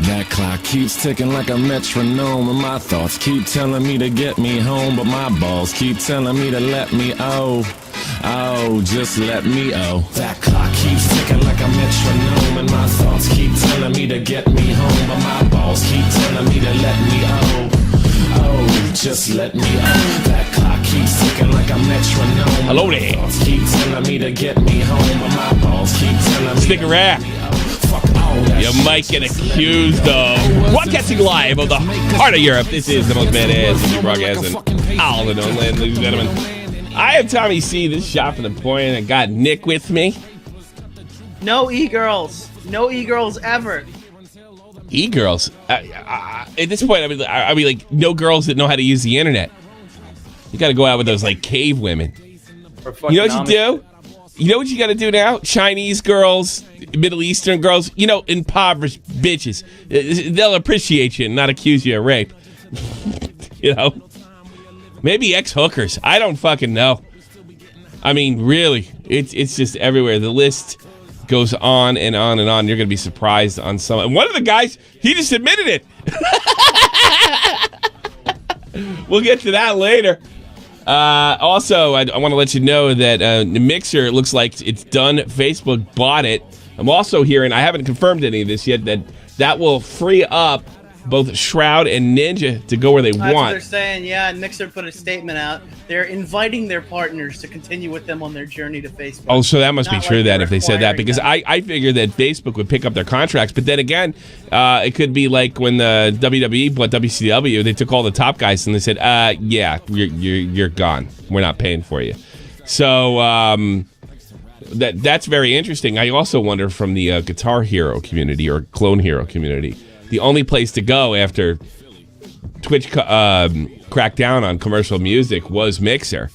That clock keeps ticking like a metronome, and my thoughts keep telling me to get me home, but my balls keep telling me to let me just let me That clock keeps ticking like a metronome, and my thoughts keep telling me to get me home, but my balls keep telling me to let me just let me That clock keeps ticking like a metronome. Hello there. My thoughts keep telling me to get me home, but my balls keep telling me Stick around. You might get accused of broadcasting live of the heart of Europe. This is the most badass YouTube broadcast in all the known land, ladies and gentlemen. I am Tommy C. This is Shot from the Point. I got Nick with me. No e-girls. No e-girls ever. E-girls? At this point, I'd be like, no girls that know how to use the internet. You got to go out with those, like, cave women. You know what you do? You know what you got to do now? Chinese girls, Middle Eastern girls, impoverished bitches. They'll appreciate you and not accuse you of rape. Maybe ex-hookers. I don't fucking know. I mean, really, it's just everywhere. The list goes on and on and on. You're going to be surprised on some. And one of the guys, he just admitted it. We'll get to that later. Also, I want to let you know that the Mixer looks like it's done. Facebook bought it. I'm also hearing, I haven't confirmed any of this yet, that will free up both Shroud and Ninja to go where they want. That's what they're saying, yeah. Mixer put a statement out. They're inviting their partners to continue with them on their journey to Facebook. Oh, so that must be true then if they said that, because I figured that Facebook would pick up their contracts. But then again, it could be like when the WWE bought WCW, they took all the top guys and they said, yeah, you're gone. We're not paying for you. So that's very interesting. I also wonder from the Guitar Hero community or Clone Hero community, the only place to go after Twitch cracked down on commercial music was Mixer.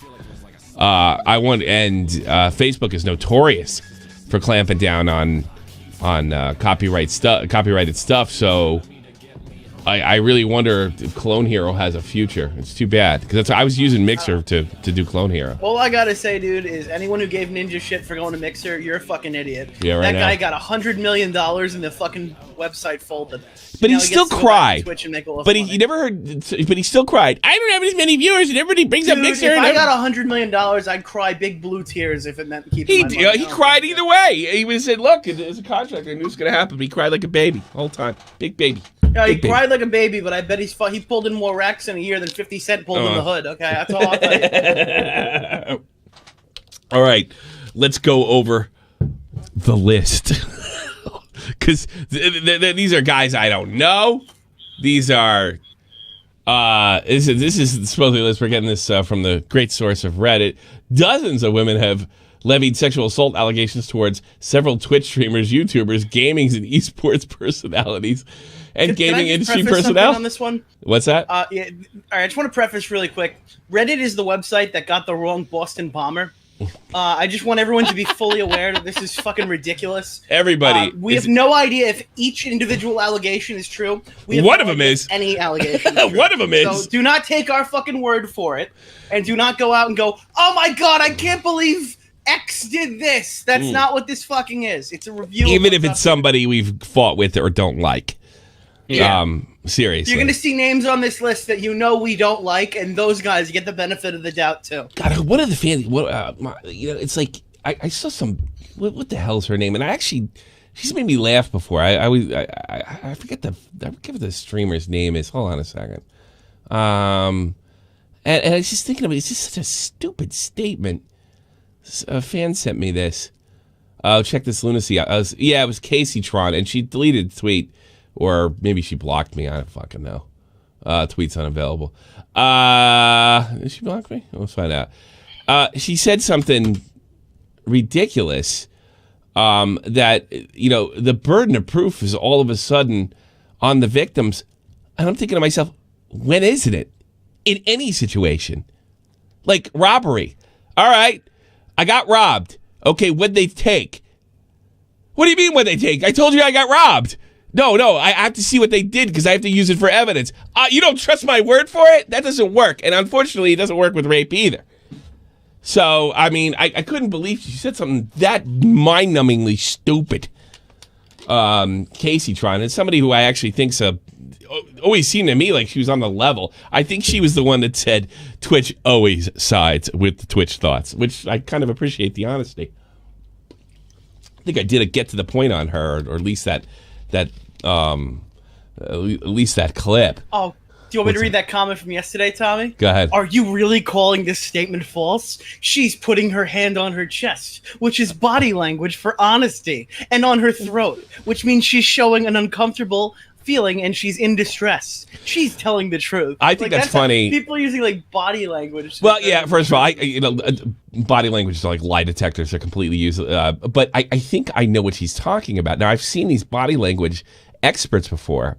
Facebook is notorious for clamping down on copyrighted stuff. So I really wonder if Clone Hero has a future. It's too bad because I was using Mixer to do Clone Hero. All I gotta say, dude, is anyone who gave Ninja shit for going to Mixer, you're a fucking idiot. Yeah, right. That guy got $100 million and the fucking website folded. But he still cried. But he never heard. But he still cried. I don't have as many viewers, and everybody brings up Mixer. If I got $100 million, I'd cry big blue tears if it meant keeping my money. He cried either way. He would have said, "Look, it's a contract. I knew it was going to happen." But he cried like a baby all the time. Big baby. Yeah, he cried like a baby, but I bet he pulled in more racks in a year than 50 Cent pulled in the hood. Okay, that's all I'll tell you. All right, let's go over the list. Because these are guys I don't know. These are this is supposedly a list. We're getting this from the great source of Reddit. Dozens of women have levied sexual assault allegations towards several Twitch streamers, YouTubers, gaming and esports personalities, and gaming industry personnel. On this one, what's that? Yeah, all right, I just want to preface really quick. Reddit is the website that got the wrong Boston bomber. I just want everyone to be fully aware that this is fucking ridiculous. Everybody. We have no idea if each individual allegation is true. One of them is. Any allegation is true. One of them is. So do not take our fucking word for it. And do not go out and go, oh my God, I can't believe X did this. That's not what this fucking is. It's a review. Even if it's somebody we've fought with or don't like. Yeah. Seriously. You're going to see names on this list that we don't like, and those guys get the benefit of the doubt, too. God, what are the fans? It's like, I saw some, what the hell's her name? And she's made me laugh before. I forget what the streamer's name is. Hold on a second. And I was just thinking of it. It's just such a stupid statement. A fan sent me this. Check this lunacy out. It was Casey Tron, and she deleted the tweet. Or maybe she blocked me. I don't fucking know. Tweet's unavailable. Did she block me? Let's find out. She said something ridiculous that, the burden of proof is all of a sudden on the victims. And I'm thinking to myself, when isn't it? In any situation. Like robbery. All right. I got robbed. Okay, what'd they take? What do you mean what'd they take? I told you I got robbed. No, I have to see what they did because I have to use it for evidence. You don't trust my word for it? That doesn't work. And unfortunately, it doesn't work with rape either. So, I mean, I couldn't believe she said something that mind-numbingly stupid. Casey Tron, and somebody who I actually think's always seemed to me like she was on the level. I think she was the one that said Twitch always sides with the Twitch thoughts, which I kind of appreciate the honesty. I think I did get to the point on her, or at least that clip. Oh, do you want me to read that comment from yesterday, Tommy? Go ahead. Are you really calling this statement false? She's putting her hand on her chest, which is body language for honesty, and on her throat, which means she's showing an uncomfortable feeling and she's in distress. She's telling the truth. I think that's funny. People using like body language. Well, yeah. First of all, body language is like lie detectors are completely useless. But I think I know what she's talking about. Now, I've seen these body language experts before,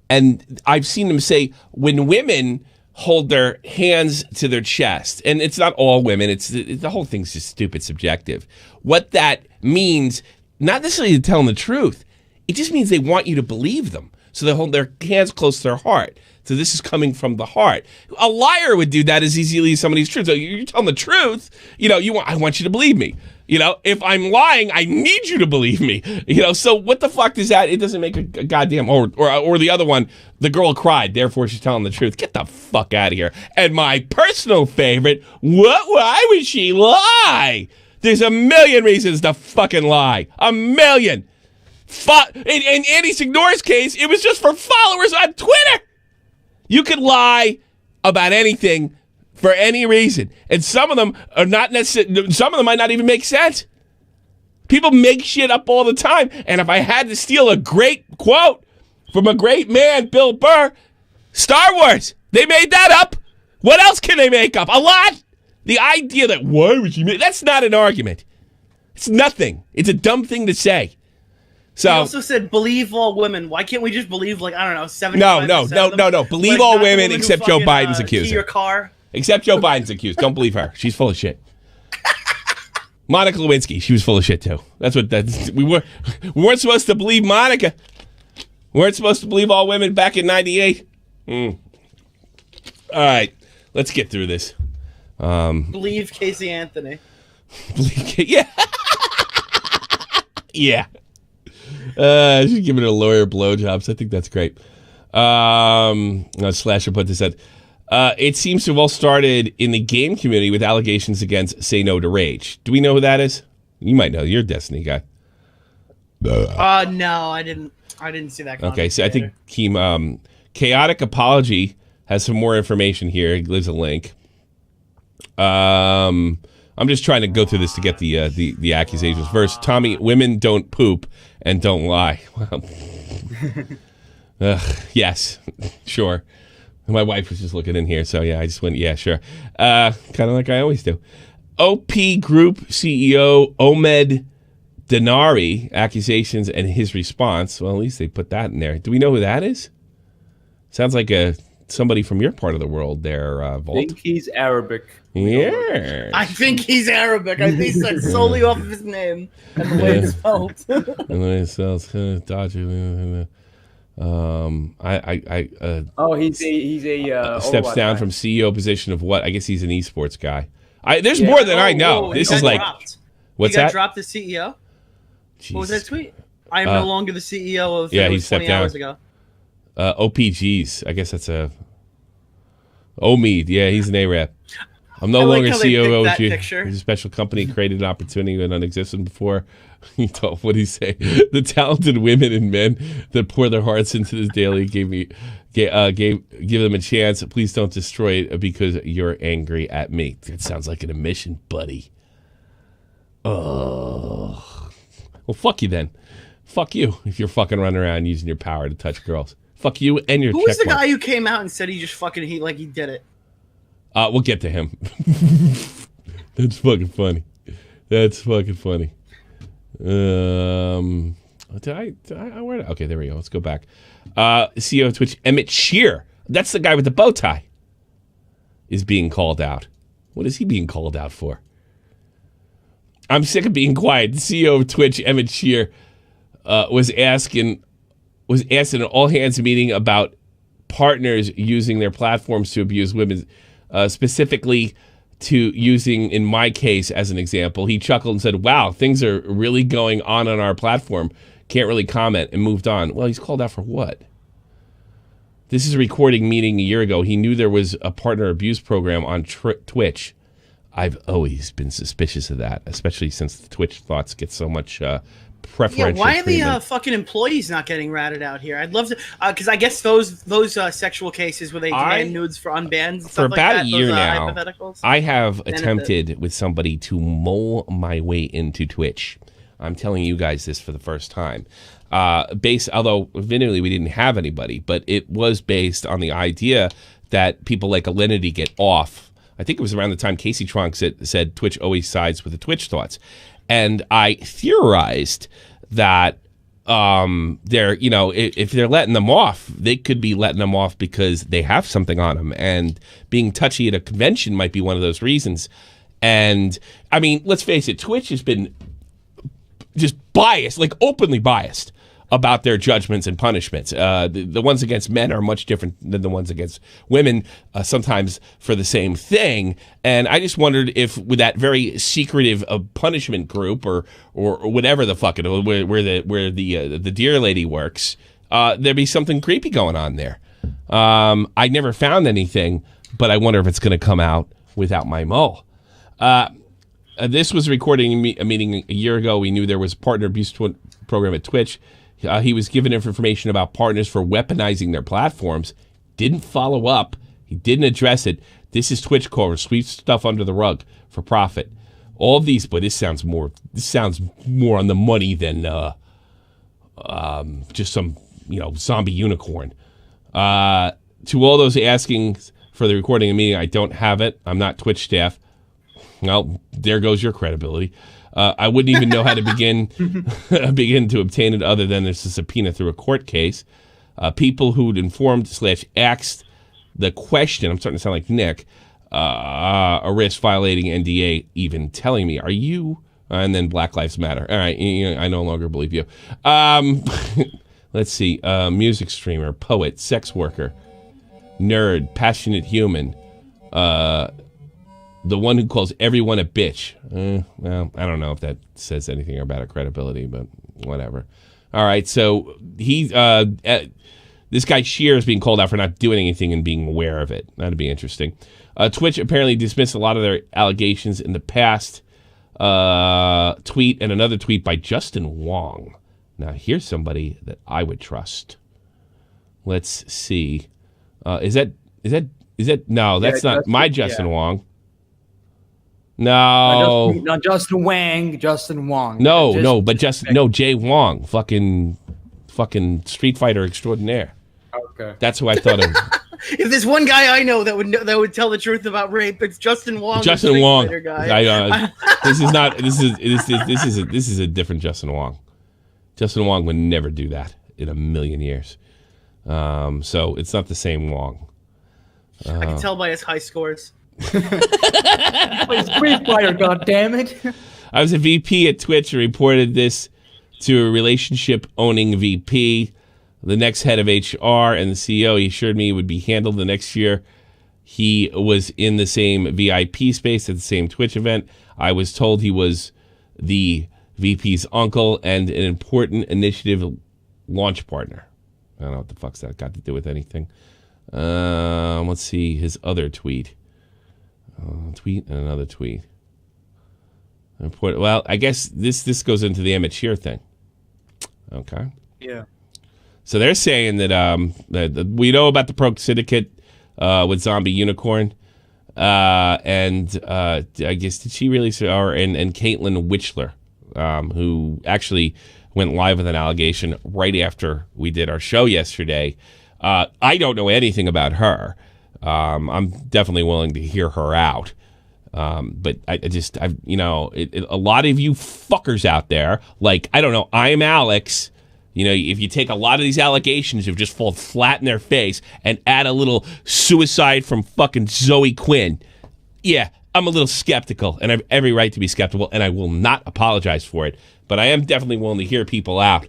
and I've seen them say when women hold their hands to their chest, and it's not all women. It's the whole thing's just stupid subjective. What that means, not necessarily telling the truth. It just means they want you to believe them. So they hold their hands close to their heart. So this is coming from the heart. A liar would do that as easily as somebody's truth. So you're telling the truth. I want you to believe me. If I'm lying, I need you to believe me. So what the fuck is that? It doesn't make a goddamn, or the other one, the girl cried, therefore she's telling the truth. Get the fuck out of here. And my personal favorite, why would she lie? There's a million reasons to fucking lie. A million. In Andy Signore's case, it was just for followers on Twitter. You could lie about anything for any reason, and some of them are not necessarily. Some of them might not even make sense. People make shit up all the time, and if I had to steal a great quote from a great man, Bill Burr, Star Wars, they made that up. What else can they make up? A lot. The idea that why would you make that's not an argument. It's nothing. It's a dumb thing to say. So, he also said, believe all women. Why can't we just believe, 75%? No. Believe all women except Joe Biden's accuser. Your car. Except Joe Biden's accused. Don't believe her. She's full of shit. Monica Lewinsky, she was full of shit too. We weren't supposed to believe Monica. We weren't supposed to believe all women back in '98. All right, let's get through this. Believe Casey Anthony. Yeah. Yeah. I should give it a lawyer blowjobs. I think that's great. Slasher put this at. It seems to have all started in the game community with allegations against Say No to Rage. Do we know who that is? You might know. You're a Destiny guy. No, I didn't see that. Okay, so I think Chaotic Apology has some more information here. He leaves a link. I'm just trying to go through this to get the accusations. First, Tommy, women don't poop and don't lie. Well, yes, sure. My wife was just looking in here, so yeah, I just went, yeah, sure. Kind of like I always do. OP Group CEO Omed Denari, accusations and his response. Well, at least they put that in there. Do we know who that is? Sounds like somebody from your part of the world there, Volt. I think he's Arabic. Yeah. I think he's Arabic. I think that's solely off of his name and the way it's spelled. And the way it spells, dodgy. He's a steps down guy. from CEO position of what? I guess he's an esports guy. There's more than I know. This is like, what's he got that? Dropped as CEO. Jesus. What was that tweet? I am no longer the CEO of. Yeah, he stepped 20 down. hours ago. OPGs. I guess that's a. Omeed. Yeah, he's an Arab. I'm no I like longer how they CEO of picked that OG. picture. He's a special company created an opportunity that unexisted before. He told, what did he say? The talented women and men that pour their hearts into this daily give them a chance. Please don't destroy it because you're angry at me. That sounds like an admission, buddy. Oh. Well, fuck you then. Fuck you if you're fucking running around using your power to touch girls. Fuck you and your Who was the checkmark. guy who came out and said he just fucking he did it? We'll get to him. That's fucking funny. That's fucking funny. Okay, there we go. Let's go back. CEO of Twitch, Emmett Shear. That's the guy with the bow tie. Is being called out. What is he being called out for? I'm sick of being quiet. The CEO of Twitch, Emmett Shear, was asked in an all-hands meeting about partners using their platforms to abuse women, specifically to using, in my case, as an example. He chuckled and said, wow, things are really going on our platform. Can't really comment and moved on. Well, he's called out for what? This is a recording meeting a year ago. He knew there was a partner abuse program on Twitch. I've always been suspicious of that, especially since the Twitch thoughts get so much preferential why are treatment. the fucking employees not getting ratted out here? I'd love to, because I guess those sexual cases where they demand nudes for unbanned and stuff for like about that, a year those, now, hypotheticals. I have attempted with somebody to mole my way into Twitch. I'm telling you guys this for the first time. Although admittedly we didn't have anybody, but it was based on the idea that people like Alinity get off. I think it was around the time Casey Tronk said Twitch always sides with the Twitch thoughts. And I theorized that they're, you know, if they're letting them off, they could be letting them off because they have something on them. And being touchy at a convention might be one of those reasons. And, I mean, let's face it, Twitch has been just biased, like openly biased about their judgments and punishments. The ones against men are much different than the ones against women, sometimes for the same thing. And I just wondered if with that very secretive punishment group or whatever the fuck it is, where the dear lady works, there'd be something creepy going on there. I never found anything, but I wonder if it's going to come out without my mole. This was recording a meeting a year ago. We knew there was a partner abuse program at Twitch. He was given information about partners for weaponizing their platforms. Didn't follow up. He didn't address it. This is Twitch core. Sweep stuff under the rug for profit. All of these, but this sounds more on the money than just some, you know, zombie unicorn. To all those asking for the recording of meeting, I don't have it. I'm not Twitch staff. Well, there goes your credibility. I wouldn't even know how to begin to obtain it other than there's a subpoena through a court case. People who'd informed/asked the question, I'm starting to sound like Nick, a risk violating NDA, even telling me, are you? And then Black Lives Matter. All right, I no longer believe you. Let's see. Music streamer, poet, sex worker, nerd, passionate human, the one who calls everyone a bitch. Well, I don't know if that says anything about her credibility, but whatever. All right, so this guy Shear is being called out for not doing anything and being aware of it. That'd be interesting. Twitch apparently dismissed a lot of their allegations in the past. Tweet and another tweet by Justin Wong. Now, here's somebody that I would trust. Let's see. Is that? No, that's not my Justin Wong. No, not Justin Wang, Justin Wong. No, Jay Wong, fucking Street Fighter extraordinaire. Okay, that's who I thought of. If there's one guy I know that would tell the truth about rape, it's Justin Wong. Justin Wong. Guy. This is not. This is a different Justin Wong. Justin Wong would never do that in a million years. So it's not the same Wong. I can tell by his high scores. Street Fighter, goddammit. I was a VP at Twitch and reported this to a relationship owning VP. The next head of HR and the CEO, he assured me it would be handled the next year. He was in the same VIP space at the same Twitch event. I was told he was the VP's uncle and an important initiative launch partner. I don't know what the fuck's that got to do with anything. Let's see his other tweet. Tweet and another tweet. Well, I guess this goes into the Emmett Shear thing. Okay. Yeah. So they're saying that we know about the Pro Syndicate with Zombie Unicorn, and I guess did she release and Caitlin Witchler, who actually went live with an allegation right after we did our show yesterday. I don't know anything about her. I'm definitely willing to hear her out. But a lot of you fuckers out there, like, I don't know, I'm Alex. You know, if you take a lot of these allegations of just fall flat in their face and add a little suicide from fucking Zoe Quinn, yeah, I'm a little skeptical, and I have every right to be skeptical, and I will not apologize for it. But I am definitely willing to hear people out.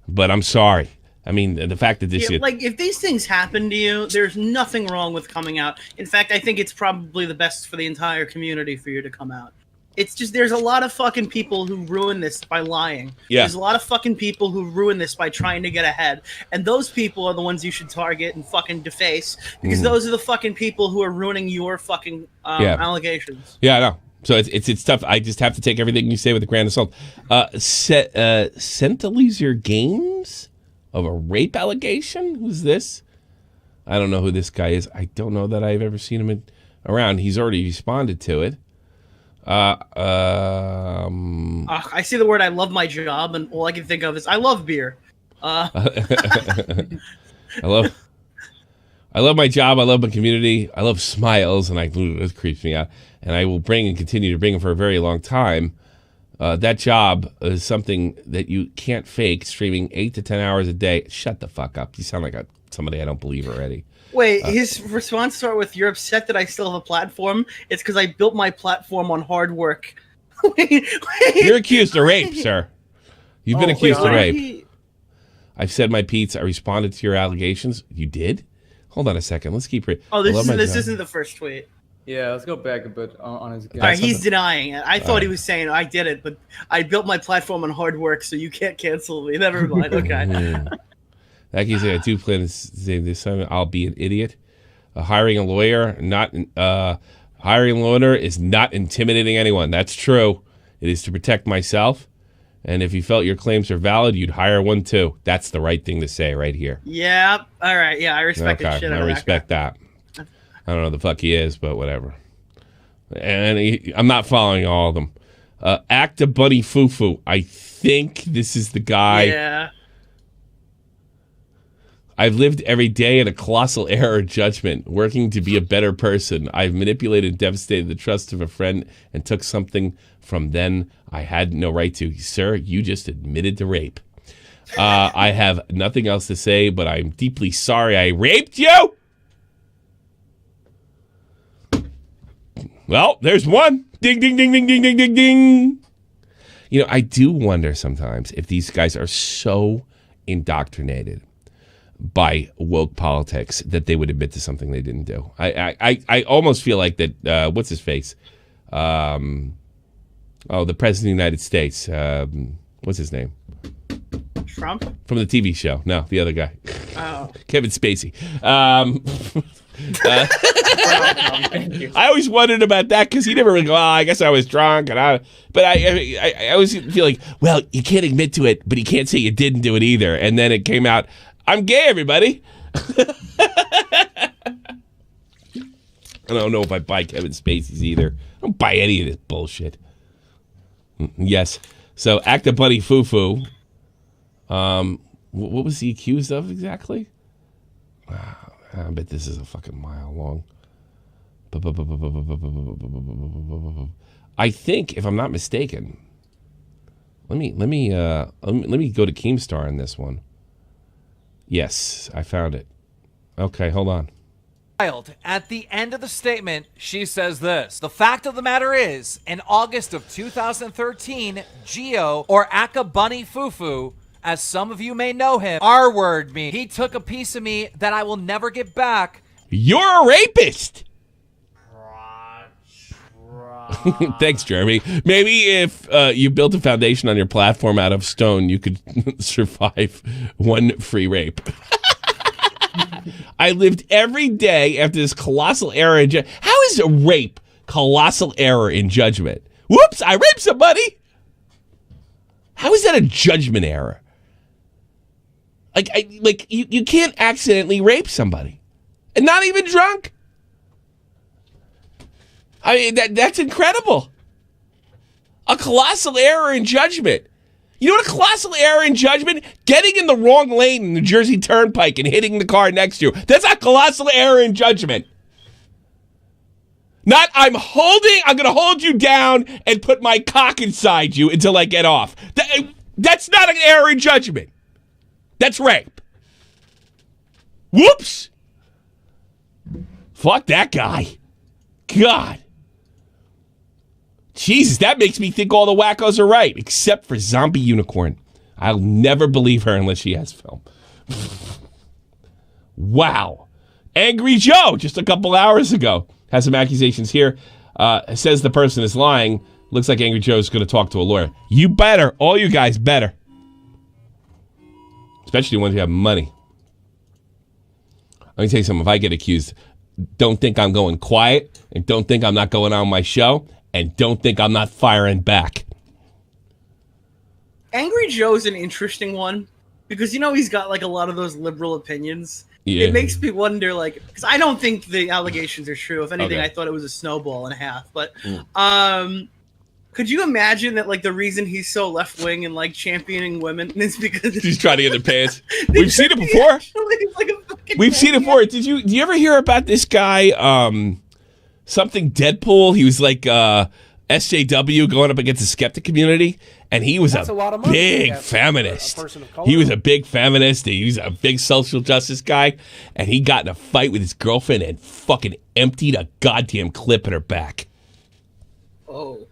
But I'm sorry. I mean, the fact that this... Yeah, like, if these things happen to you, there's nothing wrong with coming out. In fact, I think it's probably the best for the entire community for you to come out. It's just there's a lot of fucking people who ruin this by lying. Yeah. There's a lot of fucking people who ruin this by trying to get ahead. And those people are the ones you should target and fucking deface because those are the fucking people who are ruining your fucking allegations. Yeah, I know. So it's tough. I just have to take everything you say with a grain of salt. Centalizer Games of a rape allegation? Who's this? I don't know who this guy is. I don't know that I've ever seen him around. He's already responded to it. I see the word "I love my job," and all I can think of is "I love beer." I love my job. I love my community. I love smiles, and it creeps me out. And I will bring and continue to bring them for a very long time. That job is something that you can't fake. Streaming 8 to 10 hours a day. Shut the fuck up. You sound like somebody I don't believe already. Wait, his response start with "You're upset that I still have a platform." It's because I built my platform on hard work. wait. You're accused of rape, sir. You've been accused of rape. He... I've said my piece. I responded to your allegations. You did? Hold on a second. Let's keep it. Oh, this isn't the first tweet. Yeah, let's go back a bit on his account. All right, he's denying it. I thought he was saying I did it, but I built my platform on hard work, so you can't cancel me. Never mind. Okay. Accusation, I do plan to say this time. I'll be an idiot. Hiring a lawyer is not intimidating anyone. That's true. It is to protect myself. And if you felt your claims are valid, you'd hire one too. That's the right thing to say right here. Yeah. All right. Yeah, I respect the shit out of that. I respect that. I don't know who the fuck he is, but whatever. And I'm not following all of them. Acta Bunny Fufu. I think this is the guy. Yeah. I've lived every day in a colossal error of judgment, working to be a better person. I've manipulated and devastated the trust of a friend and took something from them I had no right to. Sir, you just admitted to rape. I have nothing else to say, but I'm deeply sorry I raped you. Well, there's one. Ding, ding, ding, ding, ding, ding, ding, ding. You know, I do wonder sometimes if these guys are so indoctrinated by woke politics that they would admit to something they didn't do. I almost feel like that. What's his face? The president of the United States. What's his name? Trump? From the TV show. No, the other guy. Oh. Kevin Spacey. I always wondered about that because he never really go, I guess I was drunk. But I always feel like, well, you can't admit to it, but you can't say you didn't do it either. And then it came out, I'm gay, everybody. I don't know if I buy Kevin Spacey's either. I don't buy any of this bullshit. Yes. So, Acta Bunny Fufu. What was he accused of exactly? I bet this is a fucking mile long. I think, if I'm not mistaken, let me go to Keemstar on this one. Yes, I found it. Okay, hold on. At the end of the statement, she says this. The fact of the matter is, in August of 2013, Gio, or Aka Bunny Fufu, as some of you may know him, R-word me. He took a piece of me that I will never get back. You're a rapist! Thanks, Jeremy. Maybe if you built a foundation on your platform out of stone, you could survive one free rape. I lived every day after this colossal error in judgment. How is a rape colossal error in judgment? Whoops, I raped somebody. How is that a judgment error? You can't accidentally rape somebody. And not even drunk. I mean, that's incredible. A colossal error in judgment. You know what a colossal error in judgment? Getting in the wrong lane in the Jersey Turnpike and hitting the car next to you. That's a colossal error in judgment. Not, I'm going to hold you down and put my cock inside you until I get off. That's not an error in judgment. That's rape. Whoops. Fuck that guy. God. Jesus, that makes me think all the wackos are right, except for Zombie Unicorn. I'll never believe her unless she has film. Wow. Angry Joe, just a couple hours ago, has some accusations here. Says the person is lying. Looks like Angry Joe's going to talk to a lawyer. You better. All you guys better. Especially the ones who have money. Let me tell you something. If I get accused, don't think I'm going quiet, and don't think I'm not going on my show, and don't think I'm not firing back. Angry Joe's an interesting one because he's got like a lot of those liberal opinions. Yeah. It makes me wonder, like, because I don't think the allegations are true. If anything, Okay. I thought it was a snowball and a half. But could you imagine that, like, the reason he's so left wing and like championing women is because He's trying to get their pants. We've seen it before. We've seen it before. Did you ever hear about this guy? Something Deadpool. He was like SJW going up against the skeptic community, and he was That's a lot of money, big yeah, for feminist. a person of color. He was a big feminist. He was a big social justice guy, and he got in a fight with his girlfriend and fucking emptied a goddamn clip in her back. Oh.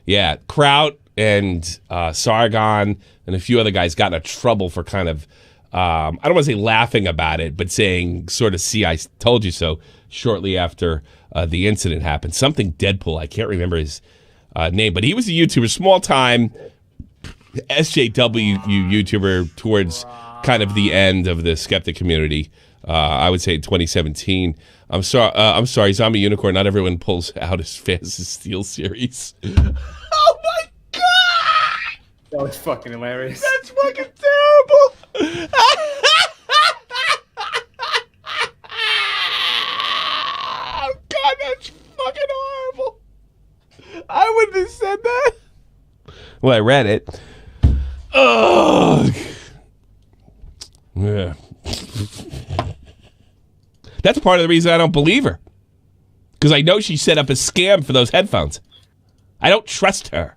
Yeah, Kraut and Sargon and a few other guys got into trouble for kind of, I don't want to say laughing about it, but saying sort of, see, I told you so, shortly after the incident happened. Something Deadpool, I can't remember his name, but he was a YouTuber, small time SJW YouTuber towards kind of the end of the skeptic community. I would say in 2017. I'm sorry, Zombie Unicorn. Not everyone pulls out as fast as Steel Series. Oh my god! That was fucking hilarious. That's fucking terrible. Oh god, that's fucking horrible. I wouldn't have said that. Well, I read it. Ugh. Yeah. That's part of the reason I don't believe her. Because I know she set up a scam for those headphones. I don't trust her.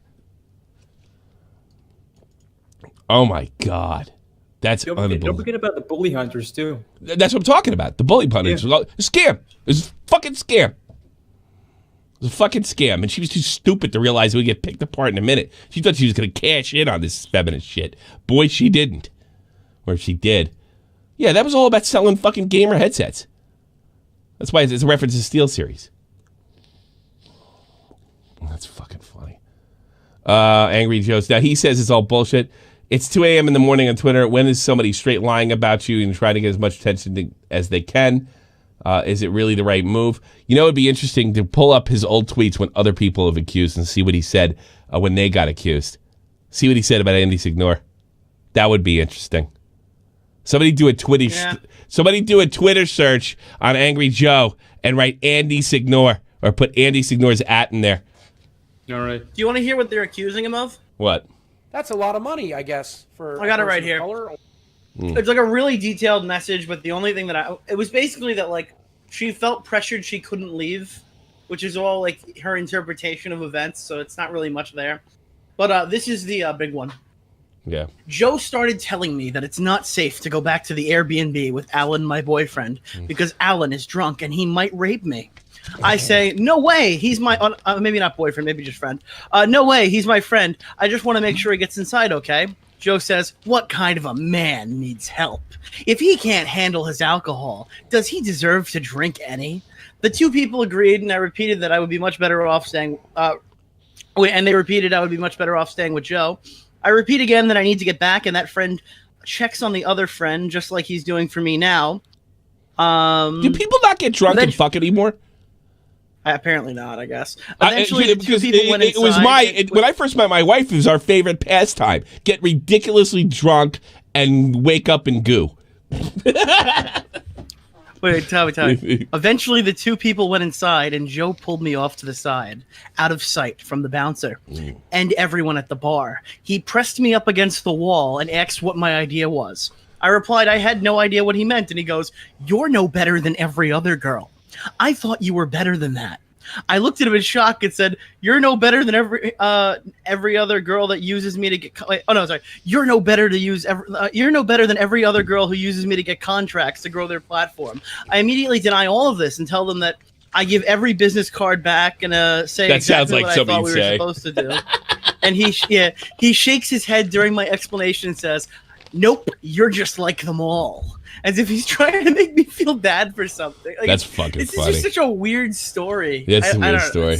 Oh my God. That's Don't unbelievable. forget about the bully hunters, too. That's what I'm talking about. The bully punters. Yeah. A scam. It was a fucking scam. It was a fucking scam. And she was too stupid to realize it would get picked apart in a minute. She thought she was going to cash in on this feminist shit. Boy, she didn't. Or if she did. Yeah, that was all about selling fucking gamer headsets. That's why it's a reference to Steel Series. That's fucking funny. Angry Joe's. Now, he says it's all bullshit. It's 2 a.m. in the morning on Twitter. When is somebody straight lying about you and try to get as much attention as they can? Is it really the right move? You know, it'd be interesting to pull up his old tweets when other people have accused and see what he said when they got accused. See what he said about Andy Signore. That would be interesting. Somebody do a Twitter search on Angry Joe and write Andy Signore or put Andy Signore's @ in there. All right. Do you want to hear what they're accusing him of? What? That's a lot of money, I guess. For I got a it right person here. of color. It's like a really detailed message, but the only thing that it was basically that, like, she felt pressured she couldn't leave, which is all like her interpretation of events, so it's not really much there. But this is the big one. Yeah. Joe started telling me that it's not safe to go back to the Airbnb with Alan, my boyfriend, because Alan is drunk and he might rape me. I say, no way, he's my, maybe not boyfriend, maybe just friend. No way, he's my friend. I just want to make sure he gets inside, okay? Joe says, what kind of a man needs help? If he can't handle his alcohol, does he deserve to drink any? The two people agreed, and I repeated that I would be much better off staying, and they repeated I would be much better off staying with Joe. I repeat again that I need to get back, and that friend checks on the other friend, just like he's doing for me now. Do people not get drunk and fuck anymore? Apparently not, I guess. Eventually, the two because people went it was inside. when I first met my wife, it was our favorite pastime. Get ridiculously drunk and wake up in goo. Wait, Tommy. Eventually, the two people went inside, and Joe pulled me off to the side, out of sight from the bouncer and everyone at the bar. He pressed me up against the wall and asked what my idea was. I replied I had no idea what he meant, and he goes, "You're no better than every other girl. I thought you were better than that." I looked at him in shock and said, "You're no better than every other girl that uses me to get. You're no better you're no better than every other girl who uses me to get contracts to grow their platform." I immediately deny all of this and tell them that I give every business card back and say that exactly sounds like what I something thought we you'd were say. supposed to do. And he shakes his head during my explanation and says, "Nope, you're just like them all." As if he's trying to make me feel bad for something. Like, That's fucking it's funny. just such a weird story. That's a I weird don't know. story.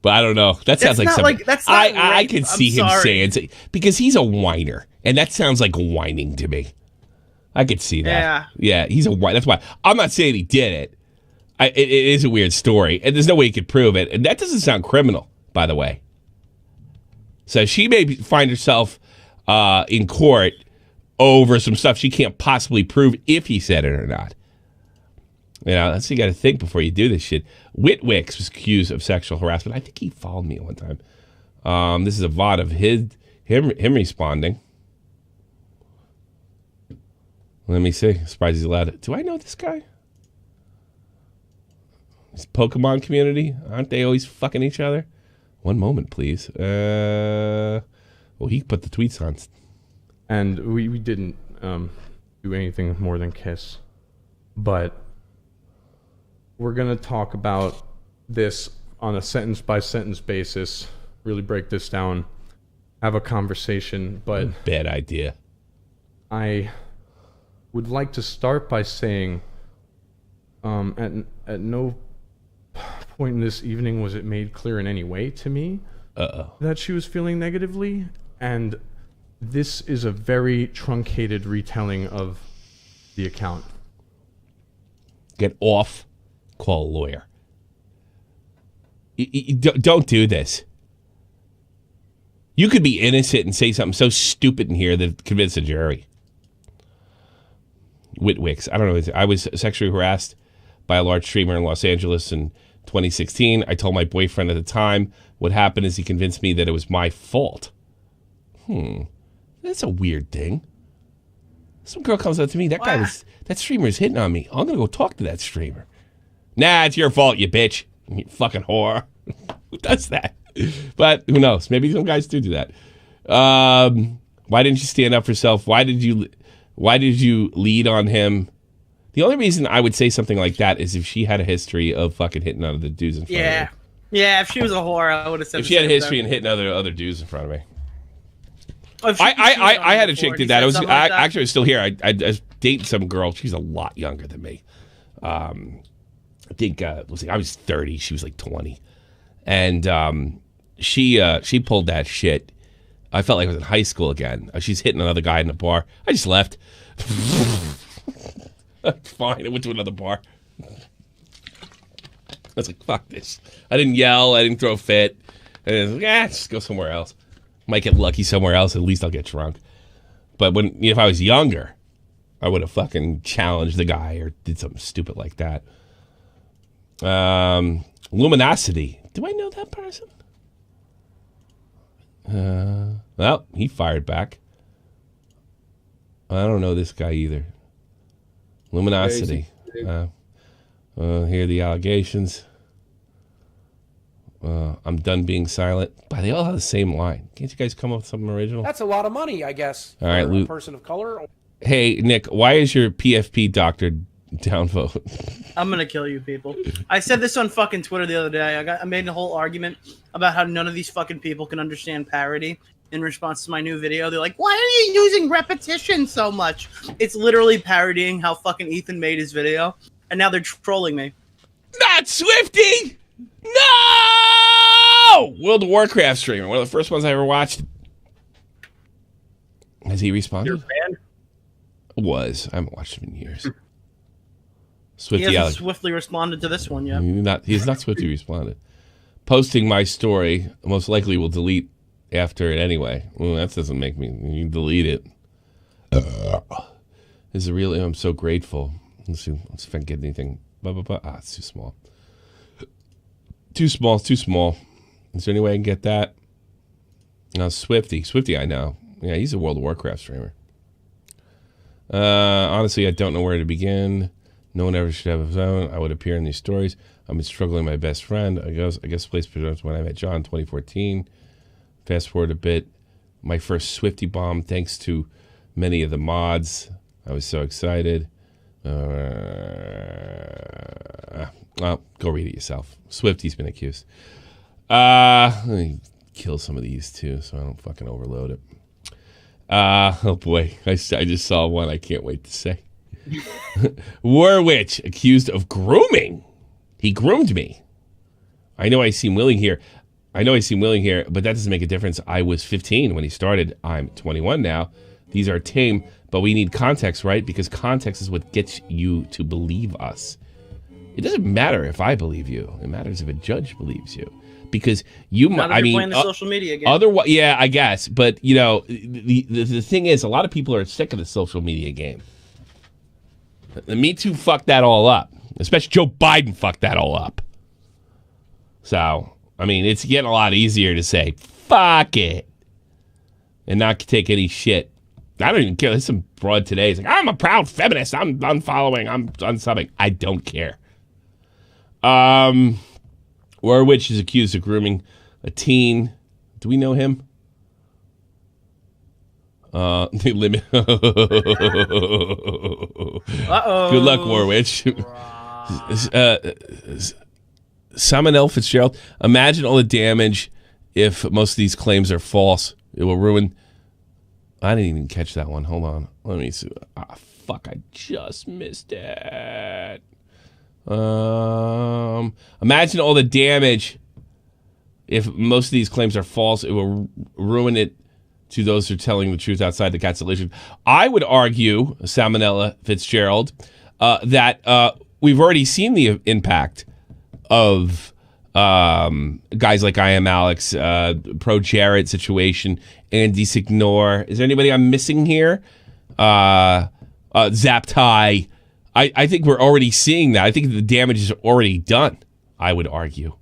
But I don't know. That sounds like not something. like- that's not I rape. could I'm see him sorry. saying because he's a whiner, and that sounds like whining to me. I could see that. Yeah, he's a whiner. That's why I'm not saying he did it. It is a weird story, and there's no way he could prove it. And that doesn't sound criminal, by the way. So she may find herself in court over some stuff she can't possibly prove if he said it or not. You know, that's what you got to think before you do this shit. Whitwicks was accused of sexual harassment. I think he followed me at one time. This is a VOD of him responding. Let me see. Surprised he's allowed it. Do I know this guy? This Pokemon community? Aren't they always fucking each other? One moment, please. Well, he put the tweets on. And we didn't do anything more than kiss. But we're going to talk about this on a sentence-by-sentence basis, really break this down, have a conversation. But bad idea. I would like to start by saying at no point in this evening was it made clear in any way to me that she was feeling negatively, and this is a very truncated retelling of the account. Get off. Call a lawyer. Don't do this. You could be innocent and say something so stupid in here that convince a jury. Whitwicks. I don't know. I was sexually harassed by a large streamer in Los Angeles in 2016. I told my boyfriend at the time. What happened is he convinced me that it was my fault. That's a weird thing. Some girl comes up to me. That streamer is hitting on me. I'm going to go talk to that streamer. Nah, it's your fault, you bitch. You fucking whore. Who does that? But who knows? Maybe some guys do that. Why didn't you stand up for yourself? Why did you lead on him? The only reason I would say something like that is if she had a history of fucking hitting other dudes in front of me. Yeah, if she was a whore, I would have said if she had a history and hitting other dudes in front of me. I had a chick did that. Actually I was still here. I was dating some girl. She's a lot younger than me. I think I was 30. She was like 20, and she pulled that shit. I felt like I was in high school again. She's hitting another guy in the bar. I just left. Fine. I went to another bar. I was like, fuck this. I didn't yell. I didn't throw a fit. I was like, just go somewhere else. Might get lucky somewhere else. At least I'll get drunk. But if I was younger, I would have fucking challenged the guy or did something stupid like that. Luminosity. Do I know that person? Well, he fired back. I don't know this guy either. Luminosity. Here are the allegations. I'm done being silent. But they all have the same line. Can't you guys come up with something original? That's a lot of money, I guess. All right, for a person of color. Hey, Nick, why is your PFP doctor downvote? I'm gonna kill you people. I said this on fucking Twitter the other day. I made a whole argument about how none of these fucking people can understand parody in response to my new video. They're like, why are you using repetition so much? It's literally parodying how fucking Ethan made his video, and now they're trolling me. Not Swifty! No! World of Warcraft streamer. One of the first ones I ever watched. Has he responded? You're a fan? I haven't watched him in years. He Swifty hasn't swiftly responded to this one yet. He's not swiftly responded. Posting my story most likely will delete after it anyway. Well, that doesn't make me. You can delete it. This is a real. I'm so grateful. Let's see if I can get anything. It's too small. Too small. Is there any way I can get that? No, Swifty, I know. Yeah, he's a World of Warcraft streamer. Honestly, I don't know where to begin. No one ever should have his own. I would appear in these stories. I've been struggling with my best friend. I guess place presents when I met John in 2014. Fast forward a bit. My first Swifty bomb, thanks to many of the mods. I was so excited. Well, go read it yourself. Swifty's been accused. Let me kill some of these too, so I don't fucking overload it. Oh boy, I just saw one I can't wait to say. Warwitch accused of grooming. He groomed me. I know I seem willing here. I know I seem willing here, but that doesn't make a difference. I was 15 when he started. I'm 21 now. These are tame, but we need context, right? Because context is what gets you to believe us. It doesn't matter if I believe you. It matters if a judge believes you. Because you might, I mean, playing the social media game. Otherwise, yeah, I guess. But, you know, the thing is, a lot of people are sick of the social media game. The Me Too fucked that all up. Especially Joe Biden fucked that all up. So, I mean, it's getting a lot easier to say, fuck it. And not take any shit. I don't even care. There's some broad today. It's like, I'm a proud feminist. I'm unfollowing. I'm unsubbing. I don't care. Warwich is accused of grooming a teen. Do we know him? The limit. Uh-oh. Good luck, Warwich. Samuel Fitzgerald. Imagine all the damage if most of these claims are false. It will ruin. I didn't even catch that one. Hold on. Let me see. Ah, fuck. I just missed it. Imagine all the damage if most of these claims are false. It will ruin it to those who are telling the truth outside the cancellation. I would argue, Salmonella Fitzgerald, that we've already seen the impact of guys like I Am Alex, Pro Jared situation, Andy Signor. Is there anybody I'm missing here? Zaptai. I think we're already seeing that. I think the damage is already done, I would argue.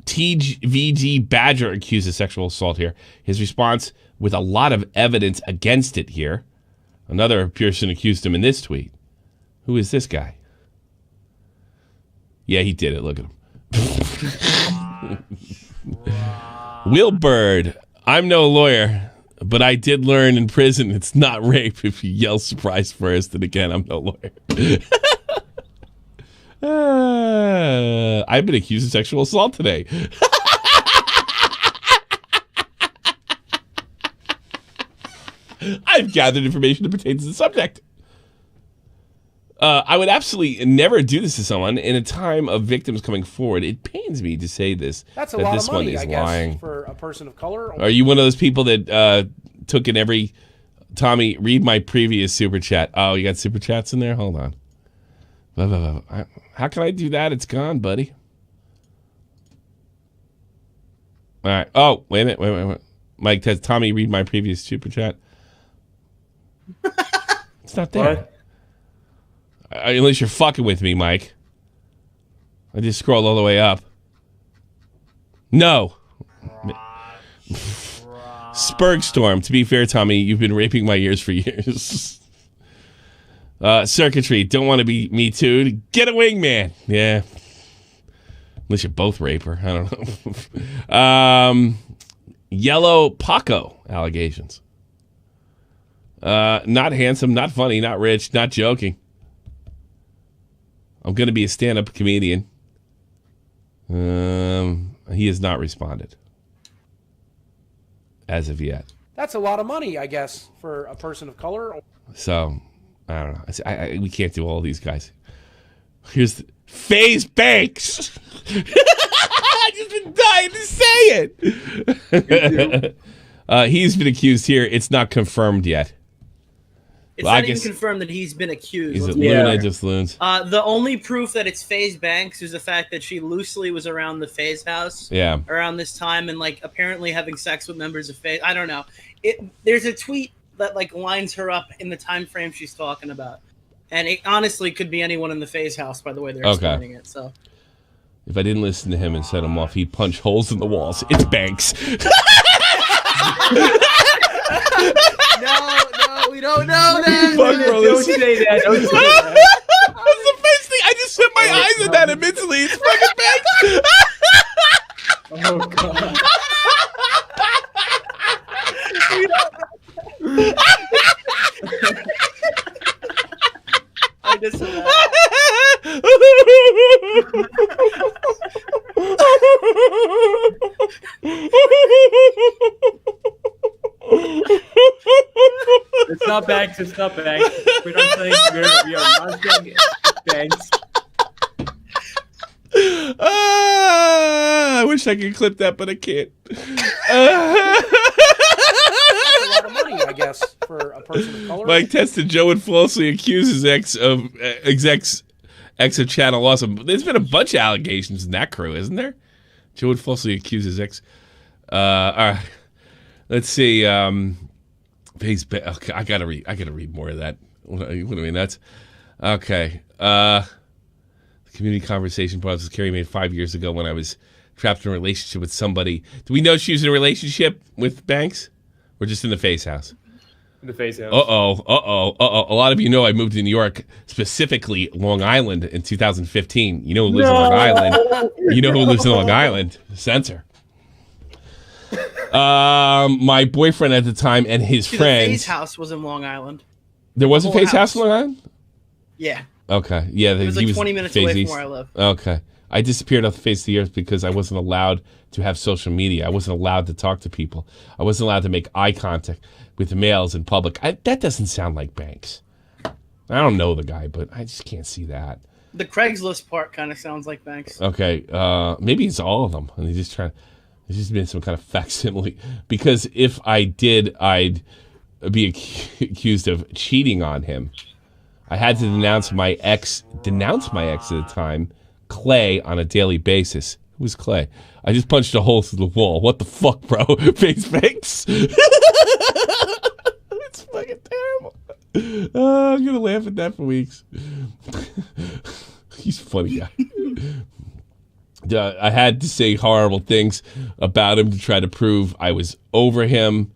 TVG Badger accused of sexual assault here. His response with a lot of evidence against it here. Another person accused him in this tweet. Who is this guy? Yeah, he did it. Look at him. Will Bird. I'm no lawyer, but I did learn in prison it's not rape if you yell surprise first. And again, I'm no lawyer. I've been accused of sexual assault today. I've gathered information that pertains to the subject. I would absolutely never do this to someone in a time of victims coming forward. It pains me to say this. That's a that lot this of money, one is I guess, lying. for a person of color. Are you one of those people that took in every... Tommy, read my previous super chat. Oh, you got super chats in there? Hold on. How can I do that? It's gone, buddy. All right. Oh, wait a minute. Wait. Mike says, Tommy, read my previous super chat. It's not there. What? Unless you're fucking with me, Mike. I just scrolled all the way up. No. Spurgstorm. To be fair, Tommy, you've been raping my ears for years. Circuitry. Don't want to be Me Too'd. Get a wingman. Yeah. Unless you're both raper. I don't know. Yellow Paco allegations. Not handsome, not funny, not rich, not joking. I'm going to be a stand-up comedian. He has not responded. As of yet. That's a lot of money, I guess, for a person of color. So, I don't know. We can't do all these guys. Here's FaZe Banks. I just been dying to say it. He's been accused here. It's not confirmed yet. It's not even confirmed that he's been accused. Is it Luna just loons? The only proof that it's FaZe Banks is the fact that she loosely was around the FaZe house around this time and like apparently having sex with members of FaZe. I don't know. There's a tweet that like lines her up in the time frame she's talking about. And it honestly could be anyone in the FaZe house by the way they're explaining it. So if I didn't listen to him and set him off, he'd punch holes in the walls. It's Banks. No, we don't know that. Don't say that. Don't say that. That's the first thing. I just set my eyes on that immensely. It's fucking Banks. Oh, God. I just It's not Banks. It's not Banks. We're not saying we are not saying Banks. I wish I could clip that, but I can't. A lot of money, I guess, for a person of color. Mike tested Joe would falsely accuse his ex of Channel Awesome. There's been a bunch of allegations in that crew, isn't there? Joe would falsely accuse his ex. All right. Let's see. Okay, I gotta read more of that. What do I mean? That's okay. The community conversation process Carrie made 5 years ago when I was trapped in a relationship with somebody. Do we know she was in a relationship with Banks? Or just in the face house? In the face house. A lot of you know I moved to New York, specifically Long Island, in 2015. You know who lives in Long Island? You know who lives in Long Island? Censor. My boyfriend at the time and his friends. The face house was in Long Island. There was a face house house in Long Island? Yeah. Okay. Yeah. It was like 20 minutes away from where I live. Okay. I disappeared off the face of the earth because I wasn't allowed to have social media. I wasn't allowed to talk to people. I wasn't allowed to make eye contact with males in public. That doesn't sound like Banks. I don't know the guy, but I just can't see that. The Craigslist part kind of sounds like Banks. Okay. Maybe it's all of them. And they just try. There's just been some kind of facsimile. Because if I did, I'd be accused of cheating on him. I had to denounce my ex at the time, Clay, on a daily basis. Who's Clay? I just punched a hole through the wall. What the fuck, bro? Face fakes. It's fucking terrible. I'm gonna laugh at that for weeks. He's a funny guy. I had to say horrible things about him to try to prove I was over him,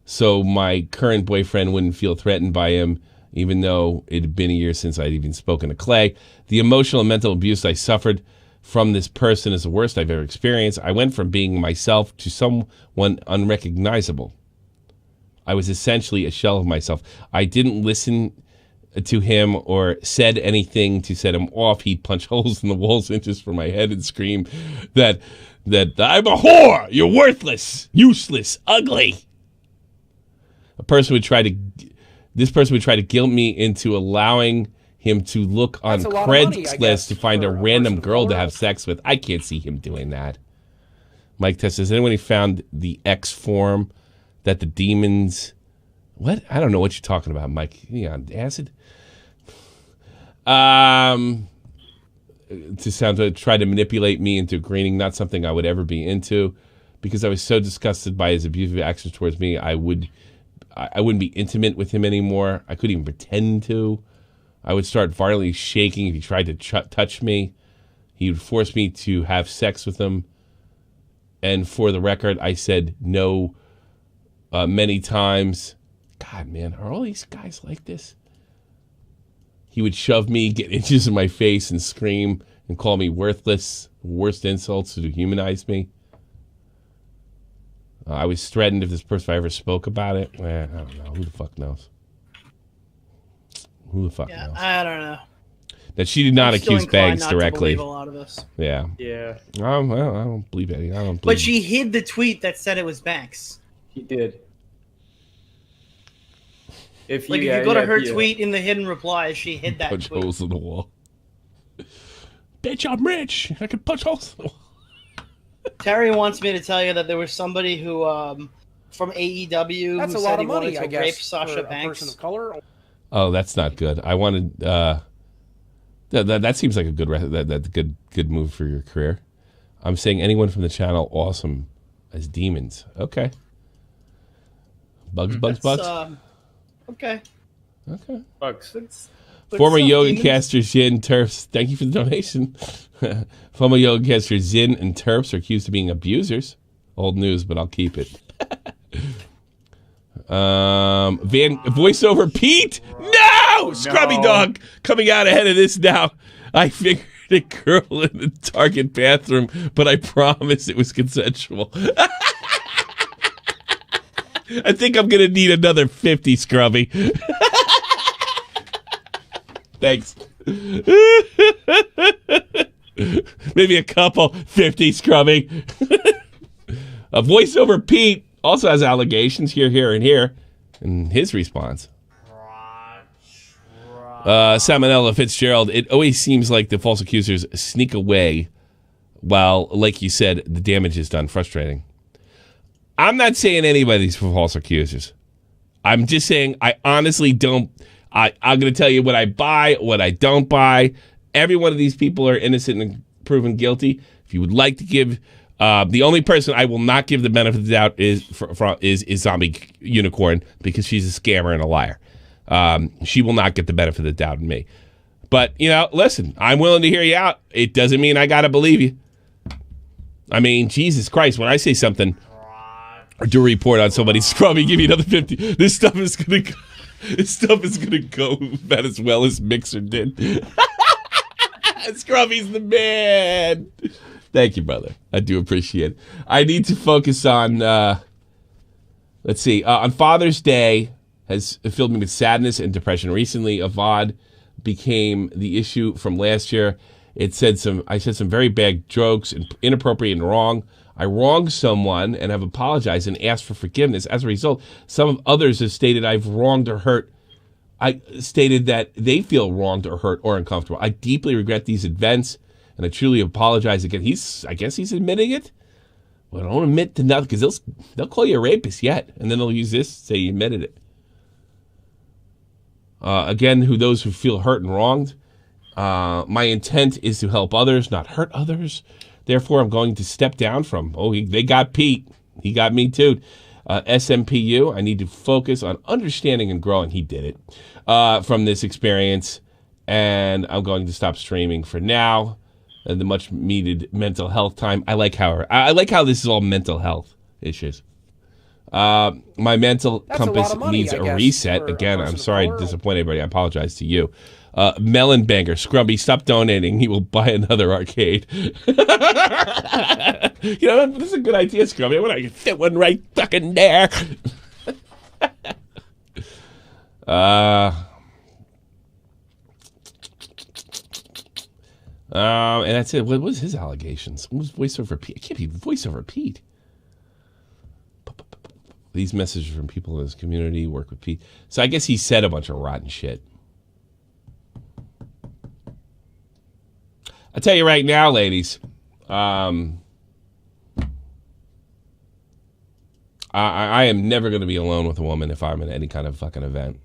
so my current boyfriend wouldn't feel threatened by him, even though it had been a year since I'd even spoken to Clay. The emotional and mental abuse I suffered from this person is the worst I've ever experienced. I went from being myself to someone unrecognizable. I was essentially a shell of myself. I didn't listen to him or said anything to set him off. He'd punch holes in the walls inches from my head and scream that I'm a whore, you're worthless, useless, ugly. This person would try to guilt me into allowing him to look on Craigslist to find a random girl to have sex with. I can't see him doing that. Mike Tess, has anyone found the X form that the demons... What? I don't know what you're talking about, Mike. You on acid? To try to manipulate me into agreeing, not something I would ever be into, because I was so disgusted by his abusive actions towards me. I wouldn't be intimate with him anymore. I couldn't even pretend to. I would start violently shaking if he tried to touch me. He would force me to have sex with him. And for the record, I said no many times. God, man, are all these guys like this? He would shove me, get inches in my face, and scream and call me worthless. Worst insults to dehumanize me. I was threatened if if I ever spoke about it. I don't know. Who the fuck knows? Who the fuck knows? I don't know. That she did not accuse Banks directly. To a lot of this. Yeah. Yeah. Well, I don't believe it. I don't believe. But she hid the tweet that said it was Banks. He did. If you go to her tweet in the hidden replies, she hid that punch tweet. Holes in the wall. Bitch, I'm rich. I can punch holes in the wall. Terry wants me to tell you that there was somebody who, from AEW, That's who a said lot he of money, wanted to I guess, rape Sasha for Banks. a person of color. Oh, that's not good. I wanted. That seems like a good move for your career. I'm saying anyone from the channel, awesome as demons. Okay. Bugs. Okay. Bugs. Former yoga caster Zin Terps. Thank you for the donation. Former yoga caster Zin and Terps are accused of being abusers. Old news, but I'll keep it. Voiceover Pete. No, Scrubby Dog coming out ahead of this now. I figured a girl in the Target bathroom, but I promise it was consensual. I think I'm going to need another 50, Scrubby. Thanks. Maybe a couple. 50, Scrubby. A Voiceover Pete also has allegations here, and here. And his response. Salmonella Fitzgerald, it always seems like the false accusers sneak away Well, like you said, the damage is done. Frustrating. I'm not saying anybody's false accusers. I'm just saying I honestly don't. I'm going to tell you what I buy, what I don't buy. Every one of these people are innocent and proven guilty. If you would like to give, the only person I will not give the benefit of the doubt is Zombie Unicorn, because she's a scammer and a liar. She will not get the benefit of the doubt in me. But, listen, I'm willing to hear you out. It doesn't mean I got to believe you. I mean, Jesus Christ, when I say something or do a report on somebody, Scrubae, give me another 50. This stuff is going to go about as well as Mixer did. Scrubae's the man. Thank you, brother. I do appreciate it. I need to focus on, let's see, on Father's Day has filled me with sadness and depression. Recently, a VOD became the issue from last year. I said some very bad jokes and inappropriate and wrong. I wronged someone and have apologized and asked for forgiveness. As a result, some of others have stated I've wronged or hurt. I stated that they feel wronged or hurt or uncomfortable. I deeply regret these events, and I truly apologize again. I guess he's admitting it. Well, don't admit to nothing, because they'll call you a rapist yet, and then they'll use this to say you admitted it. Again, those who feel hurt and wronged. My intent is to help others, not hurt others. Therefore, I'm going to step down from. They got Pete. He got me too. SMPU. I need to focus on understanding and growing. He did it from this experience, and I'm going to stop streaming for now. The much needed mental health time. I like how this is all mental health issues. My mental compass needs a reset. Again, I'm sorry to disappoint everybody. I apologize to you. Melon Banger, Scrubae, stop donating. He will buy another arcade. This is a good idea, Scrubae. I want to fit one right fucking there. And that's it. What was his allegations? What was voiceover Pete? It can't be voiceover Pete. These messages from people in his community work with Pete. So I guess he said a bunch of rotten shit. I'll tell you right now, ladies. I am never going to be alone with a woman if I'm in any kind of fucking event.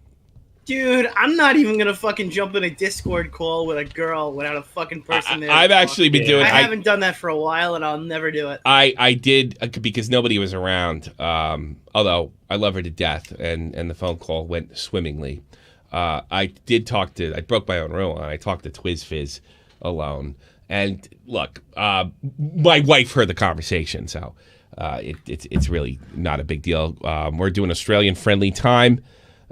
Dude, I'm not even going to fucking jump in a Discord call with a girl without a fucking person there. I've actually been doing... I haven't done that for a while, and I'll never do it. I did, because nobody was around. Although, I love her to death, and the phone call went swimmingly. I broke my own rule, and I talked to TwizFizz alone. And look, my wife heard the conversation, so it's really not a big deal. We're doing Australian friendly time.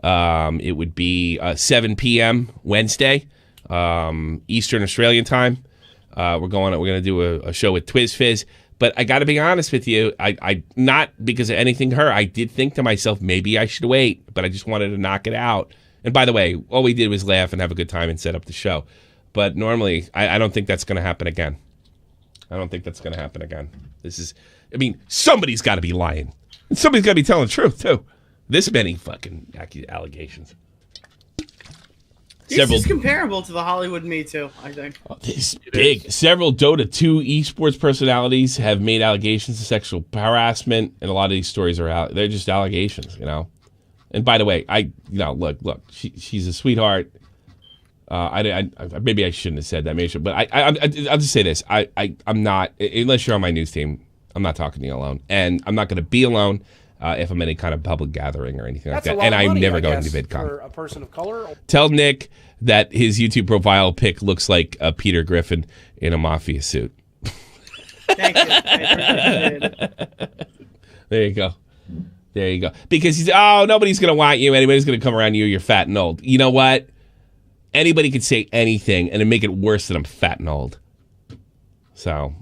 It would be 7 p.m. Wednesday, Eastern Australian time. We're going to do a show with TwizFizz. But I got to be honest with you, I not because of anything to her. I did think to myself, maybe I should wait, but I just wanted to knock it out. And by the way, all we did was laugh and have a good time and set up the show. But normally, I don't think that's going to happen again. Somebody's got to be lying. And somebody's got to be telling the truth, too. This many fucking allegations. This is comparable to the Hollywood Me Too, I think. This big. Several Dota 2 esports personalities have made allegations of sexual harassment, and a lot of these stories are out. They're just allegations, And by the way, look, she's a sweetheart. Maybe I shouldn't have said that, but I'll just say this: I'm not, unless you're on my news team, I'm not talking to you alone, and I'm not going to be alone if I'm in any kind of public gathering or anything like that. And I'm never going to VidCon. For a person of color. Tell Nick that his YouTube profile pic looks like Peter Griffin in a mafia suit. Thank you. I appreciate it. There you go. Because nobody's going to want you. Anybody's going to come around you. You're fat and old. You know what? Anybody could say anything and then make it worse that I'm fat and old. So,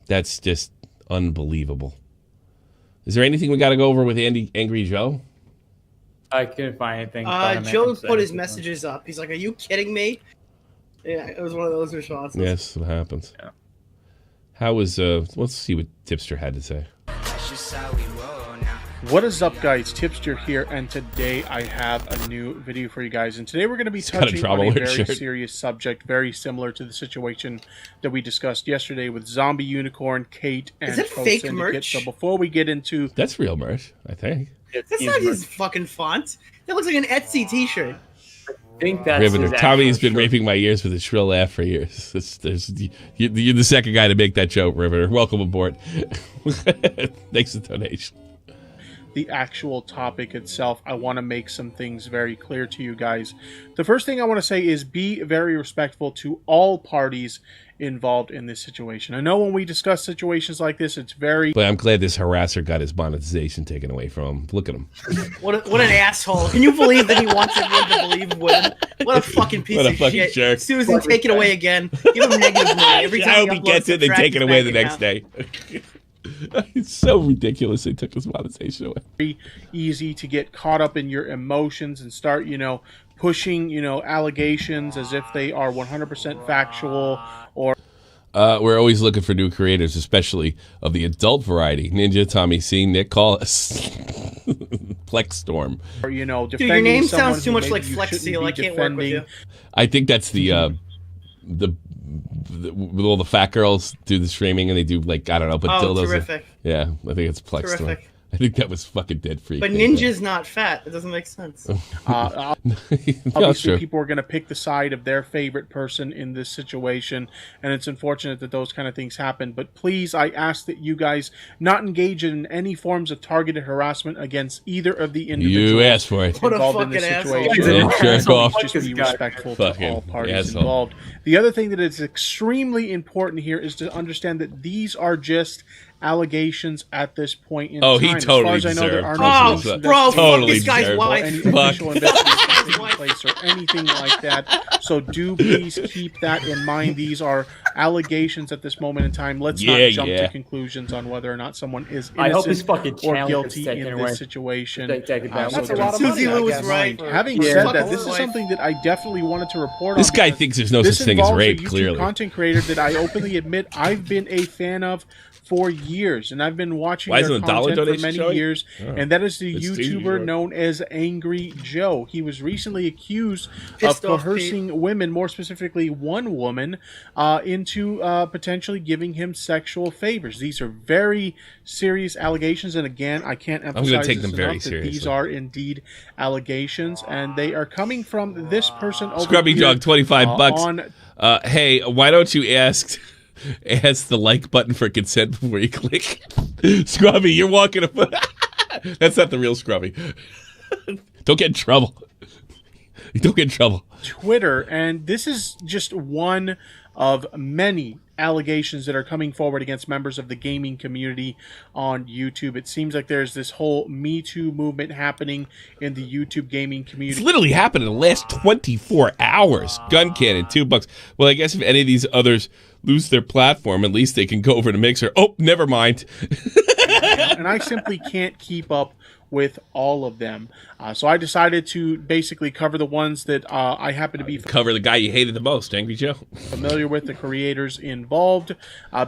that's just unbelievable. Is there anything we got to go over with Angry Joe? I couldn't find anything. Joe put his messages up. He's like, "Are you kidding me?" Yeah, it was one of those responses. Yes, it happens. Yeah. How was? Let's see what Tipster had to say. What is up, guys? Tipster here, and today I have a new video for you guys. And today we're going to be It's got a touching trauma on a alert very shirt. serious subject, very similar to the situation that we discussed yesterday with Zombie Unicorn, Kate, and Is it Pro fake Syndicate. merch? So before we get into That's real merch, I think. That's not his fucking font. That looks like an Etsy T-shirt. I think that's Riveter. his Tommy's actual been shirt. raping my ears with a shrill laugh for years. You're the second guy to make that joke, Riveter. Welcome aboard. Thanks for the donation. the actual topic itself, I want to make some things very clear to you guys. The first thing I want to say is be very respectful to all parties involved in this situation. I know when we discuss situations like this, it's very... But I'm glad this harasser got his monetization taken away from him. Look at him. What an asshole. Can you believe that he wants everyone to believe women? What a fucking piece What a of fucking shit. jerk. Susan, take it away again. Give him negative money. Every time I hope he uploads gets it, they subtract take it his away bank the next account. day. It's so ridiculous they took his monetization away. very easy to get caught up in your emotions and start, pushing, allegations as if they are 100% factual or... We're always looking for new creators, especially of the adult variety. Ninja, TommyC, Nick, call us. Plex Storm. Or, defending Dude, your name someone sounds too who much maybe like you Flex shouldn't Seal. be I can't work with you. defending. I think that's with all the fat girls do the streaming and they do put dildos. Terrific. Yeah, I think it's Plex Storm. Terrific. I think that was fucking dead freak. But Ninja's not fat. It doesn't make sense. No, it's Obviously, true. people are going to pick the side of their favorite person in this situation, and it's unfortunate that those kind of things happen. But please, I ask that you guys not engage in any forms of targeted harassment against either of the individuals You asked for it. What a involved in this fucking asshole. situation. Yeah, jerk off. Just be respectful to Fucking all parties asshole. involved. The other thing that is extremely important here is to understand that these are just allegations at this point in Oh, time. he As totally far as I know, there are deserved no it. police Oh, bro, fuck Totally this guy's deserved. or wife. any Fuck. official investigation taking place or anything like that. So do please keep that in mind. These are allegations at this moment in time. Let's not jump to conclusions on whether or not someone is I hope his innocent fucking or channel gets guilty taken in away. this situation. Take it down. So That's a lot of Susie money, I Lou was guess, right. for- Having Yeah. said Fuck that, this his is wife. something that I definitely wanted to report This on. guy because thinks there's no this such thing as involves a rape, YouTube clearly. content creator that I openly admit I've been a fan of for years, and I've been watching Why their isn't a dollar content for donation many showing? years, Oh. and that is the It's too YouTuber short. known as Angry Joe. He was recently accused Pissed of off coercing women, more specifically one woman, into potentially giving him sexual favors. These are very serious allegations, and again, I can't emphasize gonna take this them very enough that these seriously. are indeed allegations, and they are coming from this person over Scrubby here, Dog, 25 bucks. on Hey, why don't you ask the like button for consent before you click? Scrubby, you're walking a foot. That's not the real Scrubby. Don't get in trouble. Don't get in trouble. Twitter, and this is just one of many allegations that are coming forward against members of the gaming community on YouTube. It seems like there's this whole Me Too movement happening in the YouTube gaming It's community. literally happened in the last 24 hours. Gun cannon, $2. Well, I guess if any of these others lose their platform, at least they can go over to Mixer. Oh, never mind. And I simply can't keep up with all of them. So I decided to basically cover the ones that I happen to be Cover the guy you hated the most, Angry Joe. familiar with, the creators involved,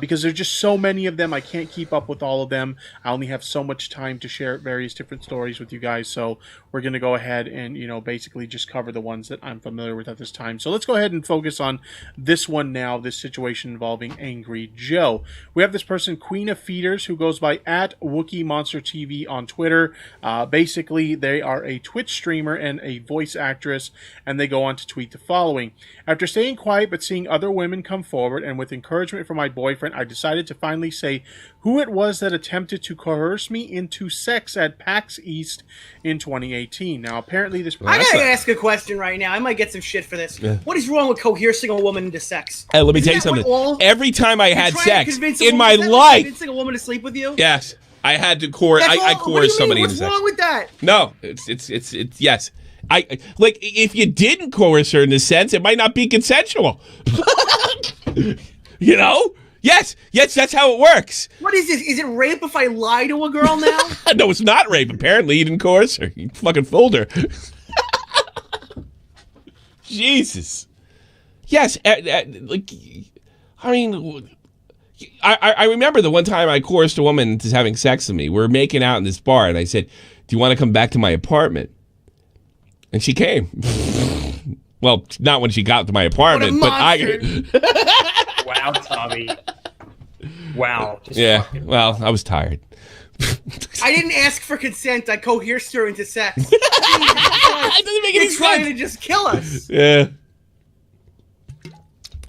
because there's just so many of them. I can't keep up with all of them. I only have so much time to share various different stories with you guys, so we're going to go ahead and basically just cover the ones that I'm familiar with at this time. So let's go ahead and focus on this one now, this situation involving Angry Joe. We have this person, Queen of Feeders, who goes by @WookieMonsterTV on Twitter. Basically, they are a Twitch streamer and a voice actress, and they go on to tweet the following: after staying quiet but seeing other women come forward, and with encouragement from my boyfriend, I decided to finally say who it was that attempted to coerce me into sex at PAX East in 2018. Now, apparently this... I gotta ask a question right now. I might get some shit for this. What is wrong with coercing a woman into sex? Hey, let me Isn't tell you that what something. all- Every time I You're had trying to sex convince a in woman- my is that like life, convincing a woman to sleep with you? yes, I had to coerce. That's I all- what do coerced you somebody mean? into What's sex. wrong with that? No, it's yes. I like if you didn't coerce her in this sense, it might not be consensual. Yes, that's how it works. What is this? Is it rape if I lie to a girl now? No, it's not rape. Apparently, you didn't coerce her. You fucking fooled her. Jesus. Yes, I mean, I remember the one time I coerced a woman into having sex with me. We were making out in this bar, and I said, "Do you want to come back to my apartment?" And she came. Well, not when she got to my apartment, but Wow, Tommy. Wow. Yeah. Well, I was tired. I didn't ask for consent. I coerced her into sex. It doesn't make any You're trying sense. to just kill us. Yeah.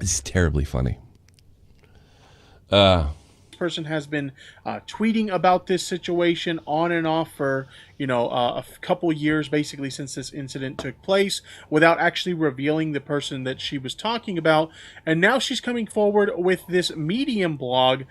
It's terribly funny. Person has been tweeting about this situation on and off for a couple years, basically since this incident took place, without actually revealing the person that she was talking about. And now she's coming forward with this Medium blog,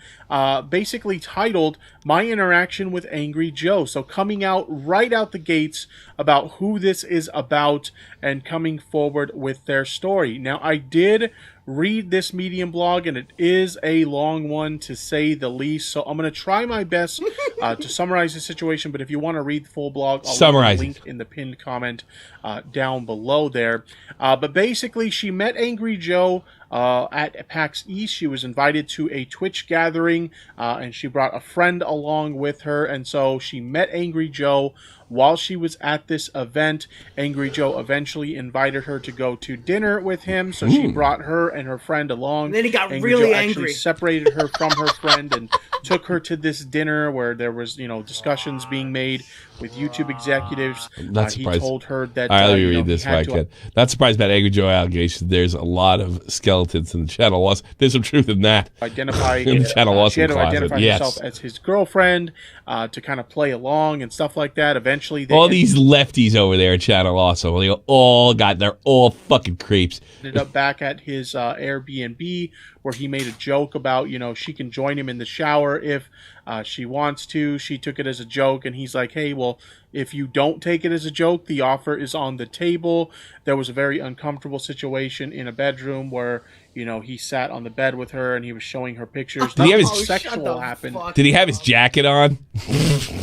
basically titled "My Interaction with Angry Joe." So coming out right out the gates about who this is about and coming forward with their story. Now, I did read this Medium blog, and it is a long one to say the least, so I'm going to try my best to summarize the situation. But if you want to read the full blog, I'll leave a link in the pinned comment down below there. But basically, she met Angry Joe at PAX East. She was invited to a Twitch gathering, and she brought a friend along with her, and so she met Angry Joe while she was at this event. Angry Joe eventually invited her to go to dinner with him, so she brought her and her friend along. And then he got Angry really Joe angry. actually separated her from her friend and took her to this dinner where there was, discussions being made with YouTube executives. Not surprised. He told her that. Let me read this if I could. Not surprised about Angry Joe allegations. There's a lot of skeletons in the channel loss. There's some truth in that. Identify in the channel loss she had to closet. identify herself as his girlfriend to kind of play along and stuff like that. Eventually, all these lefties over there at Channel also, they're all fucking creeps. Ended up back at his Airbnb, where he made a joke about, she can join him in the shower if she wants to. She took it as a joke, and he's like, hey, well, if you don't take it as a joke, the offer is on the table. There was a very uncomfortable situation in a bedroom where, he sat on the bed with her and he was showing her pictures. Did he have his sexual happened? Did he have his jacket on?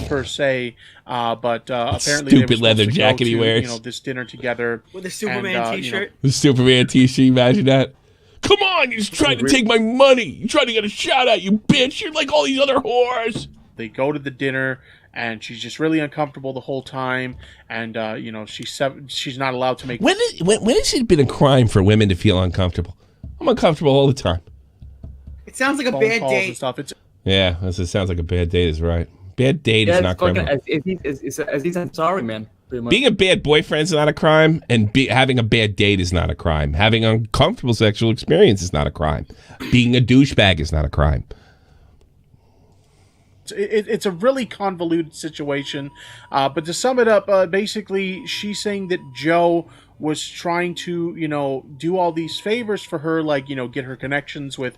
Per se, but apparently stupid leather jacket he wears. This dinner together with a Superman T-shirt. The Superman T-shirt. Imagine that. Come on, you're just trying to take my money. You're trying to get a shot at you, bitch. You're like all these other whores. They go to the dinner, and she's just really uncomfortable the whole time. And she's not allowed to make. When has it been a crime for women to feel uncomfortable? I'm uncomfortable all the time. It sounds like a bad date. And stuff. Yeah, it sounds like a bad date is right. Bad date is not criminal. I'm sorry, man. Being a bad boyfriend is not a crime, and having a bad date is not a crime. Having uncomfortable sexual experience is not a crime. Being a douchebag is not a crime. It's a really convoluted situation, but to sum it up, basically, she's saying that Joe was trying to, do all these favors for her, like, get her connections with,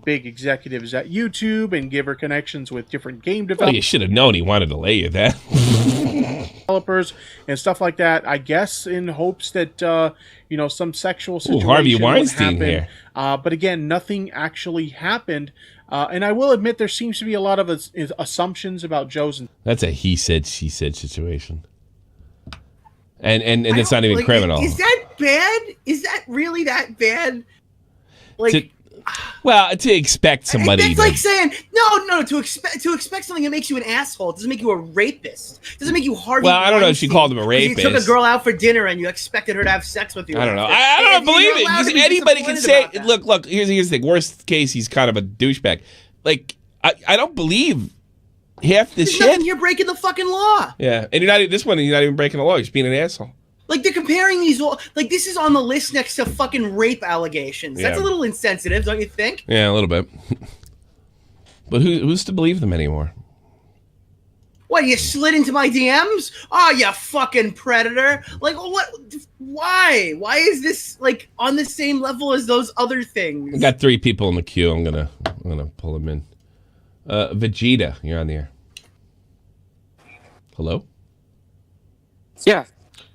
big executives at YouTube and give her connections with different game developers. Well, you should have known he wanted to lay you that. Developers and stuff like that, I guess, in hopes that, some sexual situation Harvey would Weinstein happen. here. But again, nothing actually happened. And I will admit there seems to be a lot of assumptions about Joe's. That's a he said, she said situation. And it's not even criminal. Is that bad? Is that really that bad? Like, to expect somebody. That's like saying no. To expect something that makes you an asshole doesn't make you a rapist. Doesn't make you Harvey. Well, I don't know if she called him a rapist. You took a girl out for dinner and you expected her to have sex with you. I don't know. I don't believe it. Anybody can say. Look. Here's the thing. Worst case, he's kind of a douchebag. Like I don't believe half this shit. You're breaking the fucking law. Yeah, and you're not even breaking the law. You're just being an asshole. Like, they're comparing these, like, this is on the list next to fucking rape allegations. That's a little insensitive, don't you think? Yeah, a little bit. But who's to believe them anymore? What, you slid into my DMs? Oh, you fucking predator. Like, what? Why? Why is this, like, on the same level as those other things? I got 3 people in the queue. I'm gonna pull them in. Vegeta, you're on the air. Hello? Yeah.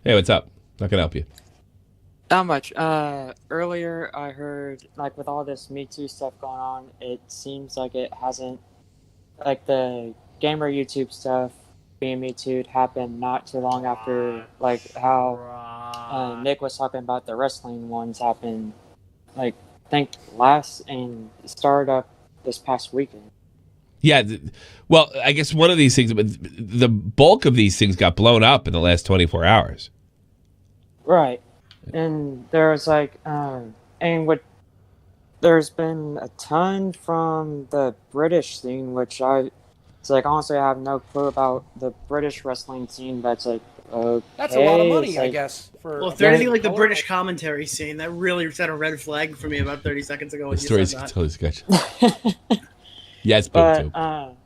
Hey, what's up? How can I help you? Not much. Earlier I heard, like, with all this Me Too stuff going on, it seems like it hasn't, like, the gamer YouTube stuff being Me Too'd happened not too long after, like, how Nick was talking about the wrestling ones happened, like, I think last and started up this past weekend. Yeah, well, I guess one of these things, but the bulk of these things got blown up in the last 24 hours. Right. And there's like, there's been a ton from the British scene, which it's like, honestly, I have no clue about the British wrestling scene, but it's like, okay. That's a lot of money, it's I like, guess. For Well, if they're anything like the British commentary scene, that really set a red flag for me about 30 seconds ago when The you story's said that. totally sketchy. Yeah, it's But boob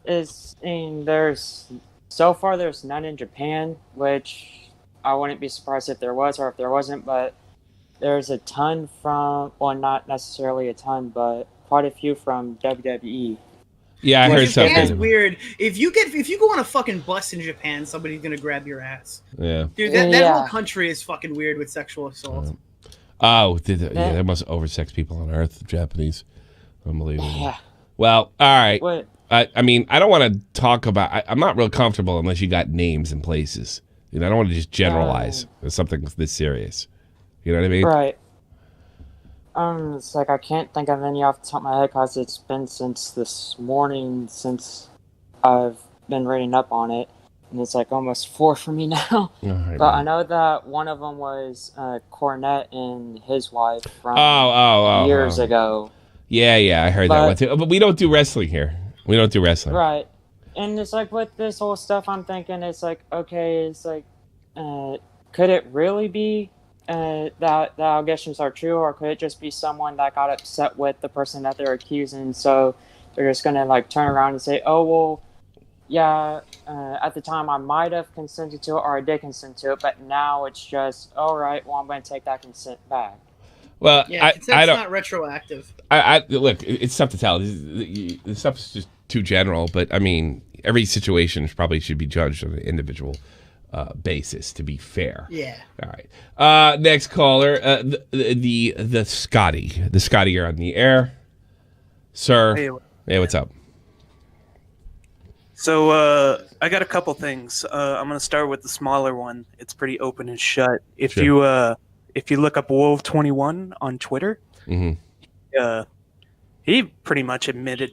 tube. so far there's none in Japan, which I wouldn't be surprised if there was or if there wasn't, but there's a ton from, well, not necessarily a ton, but quite a few from WWE. Yeah, I heard Japan's something. weird. If you go on a fucking bus in Japan, somebody's gonna grab your ass. Yeah. Dude, that whole country is fucking weird with sexual assault. Oh, they're most oversexed people on earth, the Japanese. Unbelievable. Yeah. Well, all right. What? I mean, I don't want to talk about. I'm not real comfortable unless you got names and places. You know, I don't want to just generalize with something this serious. You know what I mean? Right. It's like I can't think of any off the top of my head because it's been since this morning since I've been reading up on it, and it's like almost 4 for me now. Right, but I know that one of them was Cornette and his wife from years ago. Yeah, I heard that one too. But we don't do wrestling here. We don't do wrestling. Right. And it's like with this whole stuff, I'm thinking it's like, okay, it's like, could it really be that the allegations are true, or could it just be someone that got upset with the person that they're accusing, so they're just gonna like turn around and say, oh well, yeah, at the time I might have consented to it, or I did consent to it, but now it's just, all right, well I'm going to take that consent back. Well, Yeah, I don't. not retroactive. I look. It's tough to tell. This stuff is just too general. But I mean, every situation probably should be judged on an individual basis. To be fair. Yeah. All right. Next caller. The Scotty. The Scotty, you're on the air, sir. Hey, what's up? So I got a couple things. I'm gonna start with the smaller one. It's pretty open and shut. If you look up Wolf21 on Twitter, he pretty much admitted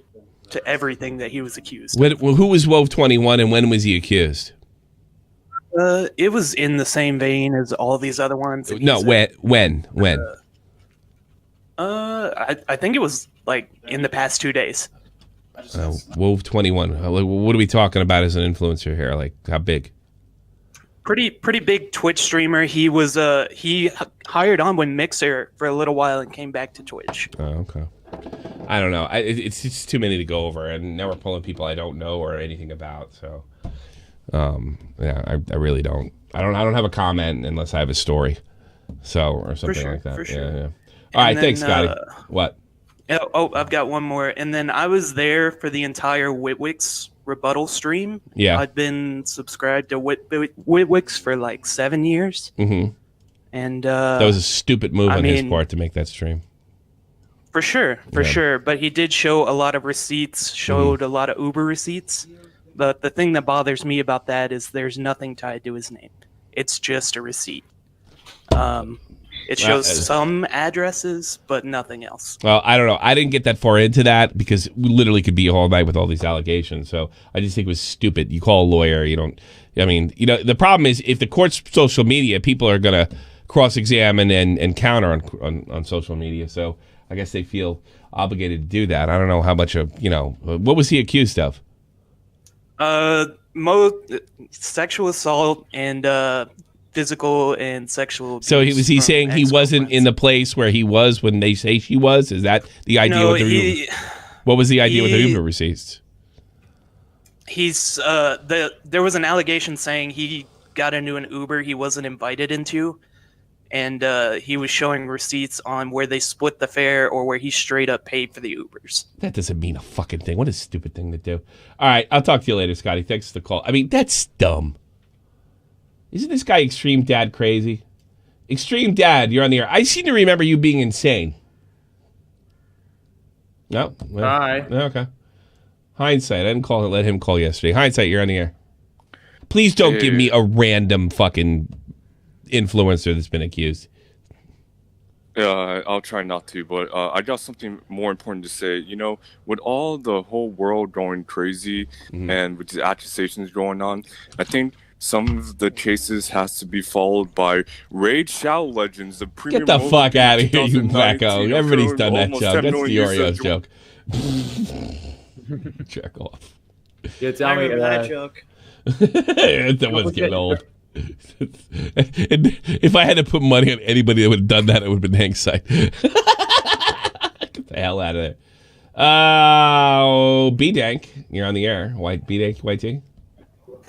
to everything that he was accused. Who was Wolf21 and when was he accused? It was in the same vein as all these other ones. No, when? I think it was like in the past 2 days. Wolf21. What are we talking about as an influencer here? Like how big? Pretty big Twitch streamer. He was he hired on with Mixer for a little while and came back to Twitch. Oh, okay. I don't know. It's just too many to go over, and now we're pulling people I don't know or anything about. So, yeah, I really don't. I don't have a comment unless I have a story. So or something like that. For sure. Yeah. All right, thanks, Scotty. What? Oh, I've got one more. And then I was there for the entire Witwick's rebuttal stream. Yeah. I've been subscribed to Witwick's for like 7 years. Mm-hmm. And that was a stupid move on his part to make that stream. For sure. But he did show a lot of receipts, showed a lot of Uber receipts. But the thing that bothers me about that is there's nothing tied to his name. It's just a receipt. It shows some addresses, but nothing else. Well, I don't know. I didn't get that far into that because we literally could be all night with all these allegations. So I just think it was stupid. You call a lawyer. You don't. I mean, the problem is if the court's social media, people are going to cross-examine and counter on social media. So I guess they feel obligated to do that. I don't know how much of, what was he accused of? Sexual assault and physical and sexual abuse. So was he saying he wasn't in the place where he was when they say she was? Is that the idea? No, what was the idea with the Uber receipts? He's there was an allegation saying he got into an Uber he wasn't invited into, and he was showing receipts on where they split the fare or where he straight up paid for the Ubers. That doesn't mean a fucking thing. What a stupid thing to do. All right, I'll talk to you later, Scotty. Thanks for the call. I mean, that's dumb. Isn't this guy Extreme Dad crazy? Extreme Dad, you're on the air. I seem to remember you being insane. No? Well, Hi. Okay. Hindsight. I didn't let him call yesterday. Hindsight, you're on the air. Please don't give me a random fucking influencer that's been accused. Yeah, I'll try not to, but I got something more important to say. You know, with all the whole world going crazy and with the accusations going on, I think some of the cases has to be followed by Raid Shadow Legends, the premium. Get the fuck out of here, you 2019, wacko. Everybody's done that almost joke. 10 That's the million Oreos users. joke. Check off. Yeah, I tell me. remember that joke. That was getting old. If I had to put money on anybody that would have done that, it would have been Hank Sight. Get the hell out of there. Oh, B-Dank, you're on the air. B-Dank, YT?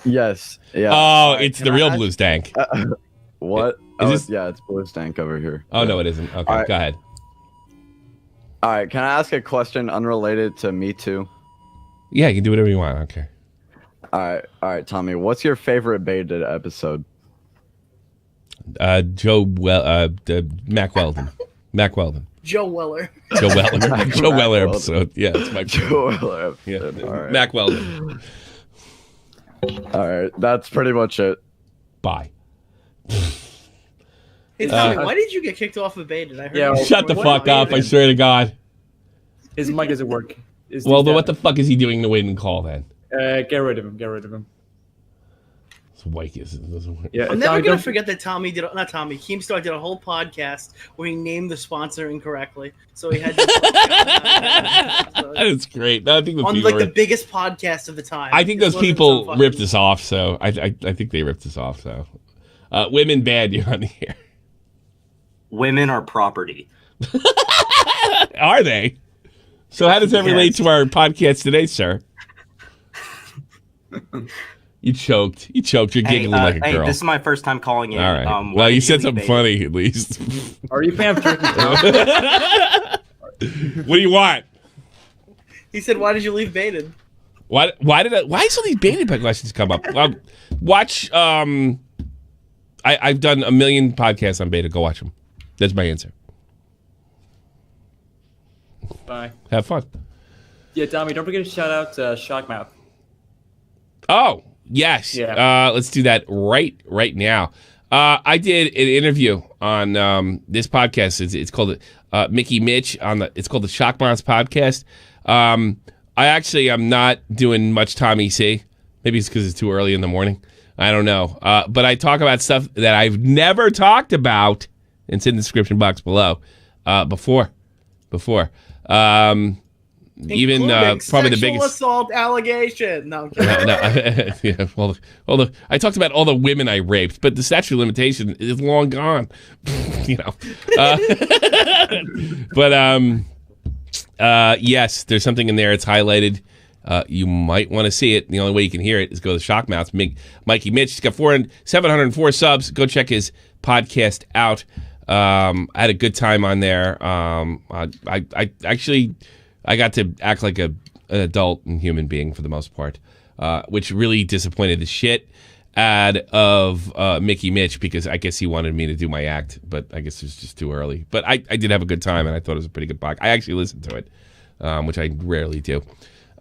Yes. Yeah. Oh, it's the real Blue Stank. What? Yeah, it's Blue Stank over here. Oh, no, it isn't. Okay, go ahead. All right, can I ask a question unrelated to Me Too? Yeah, you can do whatever you want. I don't care. All right, Tommy. What's your favorite baited episode? Mac Weldon. Mac Weldon. Joe Weller. Joe Weller. Joe Weller episode. Yeah, it's my Joe Weller episode. Yeah. All right. Mac Weldon. All right, that's pretty much it. Bye. Hey, Tommy, why did you get kicked off of Baited? I heard Shut the fuck up! I swear to God. His mic doesn't work. Well, then what the fuck is he doing to wait and call then? Get rid of him. Get rid of him. It's white. It doesn't work. Yeah, I'm never gonna forget that Keemstar did a whole podcast where he named the sponsor incorrectly, so he had to. That's great. No, I think on people like the biggest podcast of the time. I think those people ripped us off. So I think they ripped us off. So women bad. You're on the air. Women are property. Are they? So how does that relate to our podcast today, sir? You choked. You're giggling like a girl. Hey, this is my first time calling in. All right. Well, you said something funny, at least. Are you a fan of Turkey? What do you want? He said, "Why did you leave Baited?" Why is all these Baited questions come up? Watch. I've done a million podcasts on Baited. Go watch them. That's my answer. Bye. Have fun. Yeah, Tommy, don't forget to shout out ShockMouths. Oh, yes. Yeah. Let's do that right now. I did an interview on this podcast. It's called Mickey Mitch it's called the ShockMouths podcast. I actually am not doing much TommyC. Maybe it's because it's too early in the morning. I don't know. But I talk about stuff that I've never talked about. It's in the description box below. Before. Even probably the biggest assault allegation. No, yeah. Well, I talked about all the women I raped, but the statute of limitation is long gone. Yes, there's something in there. It's highlighted. You might want to see it. The only way you can hear it is go to ShockMouths. Mikey Mitch. He's got 704 subs. Go check his podcast out. I had a good time on there. I got to act like an adult and human being for the most part, which really disappointed the shit out of Mickey Mitch because I guess he wanted me to do my act, but I guess it was just too early. But I did have a good time, and I thought it was a pretty good podcast. I actually listened to it, which I rarely do.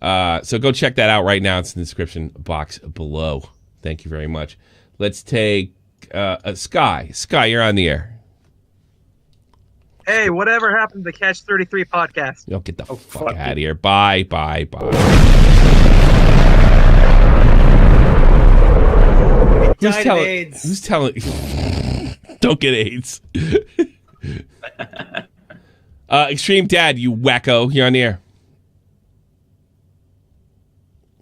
So go check that out right now. It's in the description box below. Thank you very much. Let's take Sky. Sky, you're on the air. Hey, whatever happened to the Catch 33 podcast? You'll get the fuck out of here. Bye. Who's telling? Don't get AIDS. Extreme Dad, you wacko. You're on the air.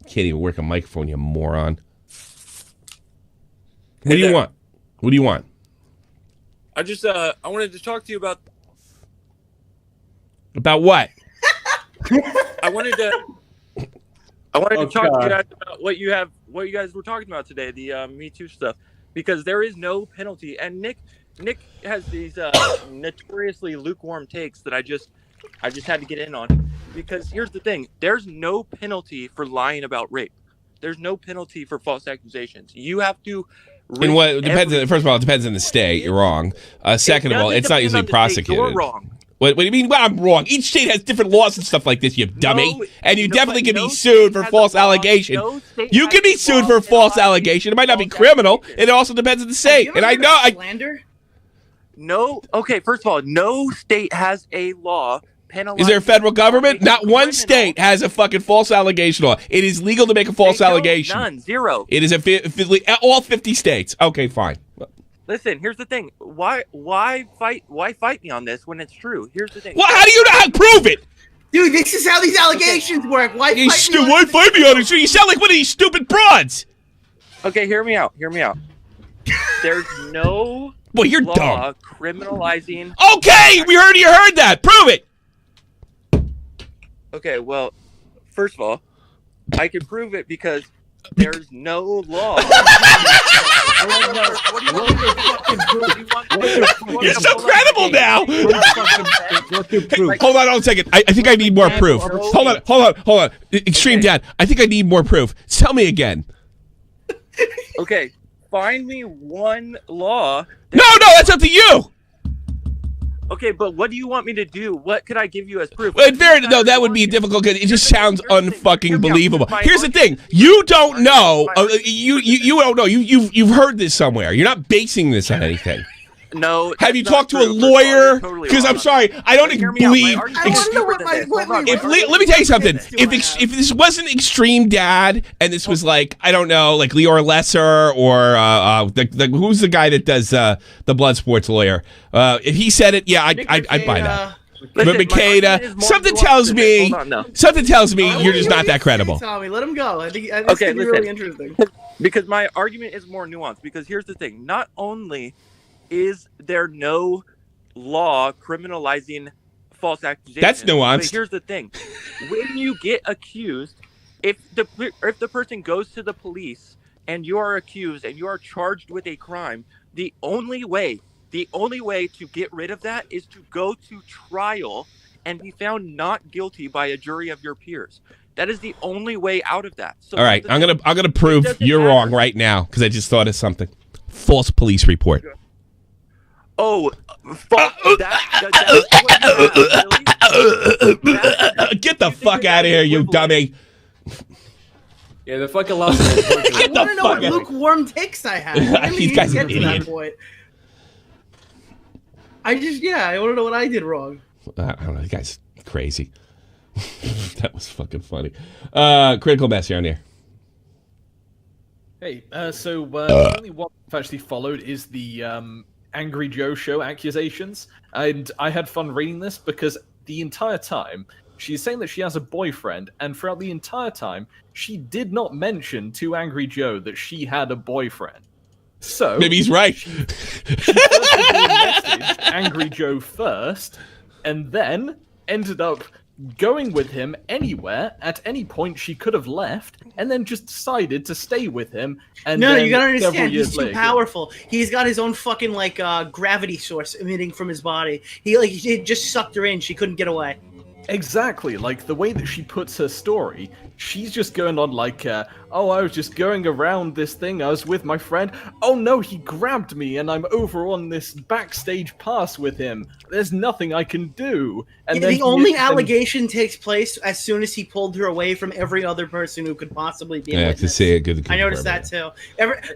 Can't even work a microphone, you moron. What do you want? What do you want? I wanted to talk to you about. About what? I wanted to talk to you guys about what you guys were talking about today, the Me Too stuff, because there is no penalty. And Nick has these notoriously lukewarm takes that I just had to get in on, because here's the thing: there's no penalty for lying about rape. There's no penalty for false accusations. You have to. And what depends? First of all, it depends on the state. You're wrong. Second of all, it's not usually prosecuted. You're wrong. What do you mean? Well, I'm wrong. Each state has different laws and stuff like this, you dummy. And you definitely can be sued for false allegation. You can be sued for false allegation. It might not be criminal. It also depends on the state. And I know. Slander? No. Okay, first of all, no state has a law penalizing. Is there a federal government? Not one state has a fucking false allegation law. It is legal to make a false allegation. None. Zero. It is all 50 states. Okay, fine. Listen, here's the thing. Why fight me on this when it's true? Here's the thing. Well, how do you know how to prove it? Dude, this is how these allegations work. Why fight me on it? You sound like one of these stupid broads. Okay, hear me out. There's no well, you're law dumb. criminalizing. Okay, you heard that. Prove it. Okay, well, first of all, I can prove it because there's no law. You're so credible now. Hold on a second. I think I need more proof. Hold on. Extreme Dad, I think I need more proof. Tell me again. Okay, find me one law. No, that's up to you. Okay, but what do you want me to do? What could I give you as proof? Well, that would be difficult because it just sounds unfucking believable. Here's the thing: you don't know. You don't know. You've heard this somewhere. You're not basing this on anything. No. Have you talked to a lawyer? Because I'm sorry, I don't believe. Let me tell you something. If this wasn't Extreme Dad and this was like, I don't know, like Leor Lesser or who's the guy that does the blood sports lawyer? If he said it, yeah, I'd buy that. But Makeda, something tells me you're just not that credible. Tommy, let him go. I think this could be really interesting. Because my argument is more nuanced. Because here's the thing: not only is there no law criminalizing false accusations? That's nuanced. But here's the thing: when you get accused, if the person goes to the police and you are accused and you are charged with a crime, the only way to get rid of that is to go to trial and be found not guilty by a jury of your peers. That is the only way out of that. So all right, I'm gonna prove you're wrong right now because I just thought of something. False police report. Oh, get the fuck out of here, you dummy! Yeah, the fucking last. I want to know what lukewarm takes I have. These guys are an idiot. I want to know what I did wrong. I don't know. The guy's crazy. That was fucking funny. Critical Mess, you're on here. Hey, the only one I've actually followed is the Angry Joe show accusations, and I had fun reading this because the entire time she's saying that she has a boyfriend, and throughout the entire time she did not mention to Angry Joe that she had a boyfriend. So maybe he's right. She messaged Angry Joe first, and then ended up going with him anywhere at any point she could have left, and then just decided to stay with him. And no, then you gotta understand, he's too later, powerful. He's got his own fucking gravity source emitting from his body. He just sucked her in. She couldn't get away. Exactly, like the way that she puts her story, she's just going on like, oh, I was just going around this thing, I was with my friend, oh no, he grabbed me and I'm over on this backstage pass with him, there's nothing I can do. And the only allegation takes place as soon as he pulled her away from every other person who could possibly be a witness. I noticed that too.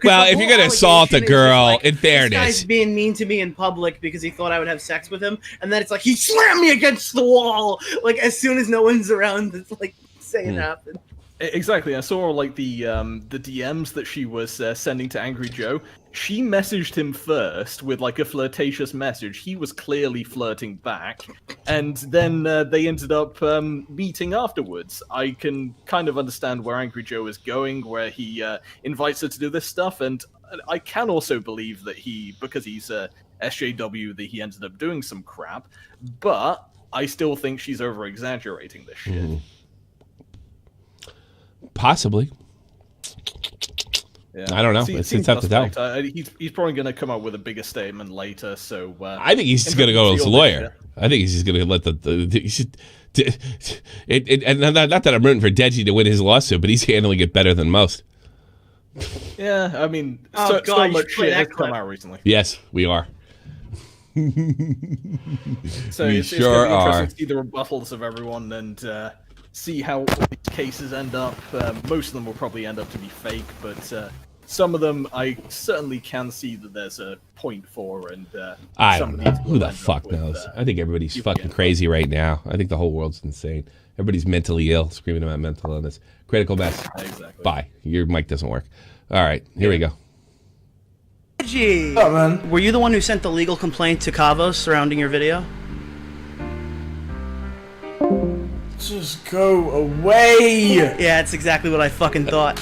Well, if you're gonna assault a girl, in fairness, this guy's being mean to me in public because he thought I would have sex with him, and then it's like he slammed me against the wall. Like as soon as no one's around, it's like saying it happened. Exactly. I saw like the DMs that she was sending to Angry Joe. She messaged him first with like a flirtatious message. He was clearly flirting back, and then they ended up meeting afterwards. I can kind of understand where Angry Joe is going, where he invites her to do this stuff, and I can also believe that because he's SJW, that he ended up doing some crap, but I still think she's over-exaggerating this shit. Possibly. Yeah. I don't know. It's tough to tell. He's probably going to come up with a bigger statement later. So I think he's just going to go to his lawyer. I think he's just going to let and not that I'm rooting for Deji to win his lawsuit, but he's handling it better than most. Yeah, I mean, God, so much shit has come out recently. Yes, we are. So we it's sure going to be are. interesting to see the rebuttals of everyone and see how all these cases end up. Most of them will probably end up to be fake, but some of them I certainly can see that there's a point for, and I some don't of know. these Who will the end up fuck with, knows? I think everybody's fucking crazy right now. I think the whole world's insane. Everybody's mentally ill, screaming about mental illness. Critical mess. Exactly. Bye. Your mic doesn't work. All right, here we go. Reggie, were you the one who sent the legal complaint to Kavos surrounding your video? Just go away! Yeah, that's exactly what I fucking thought.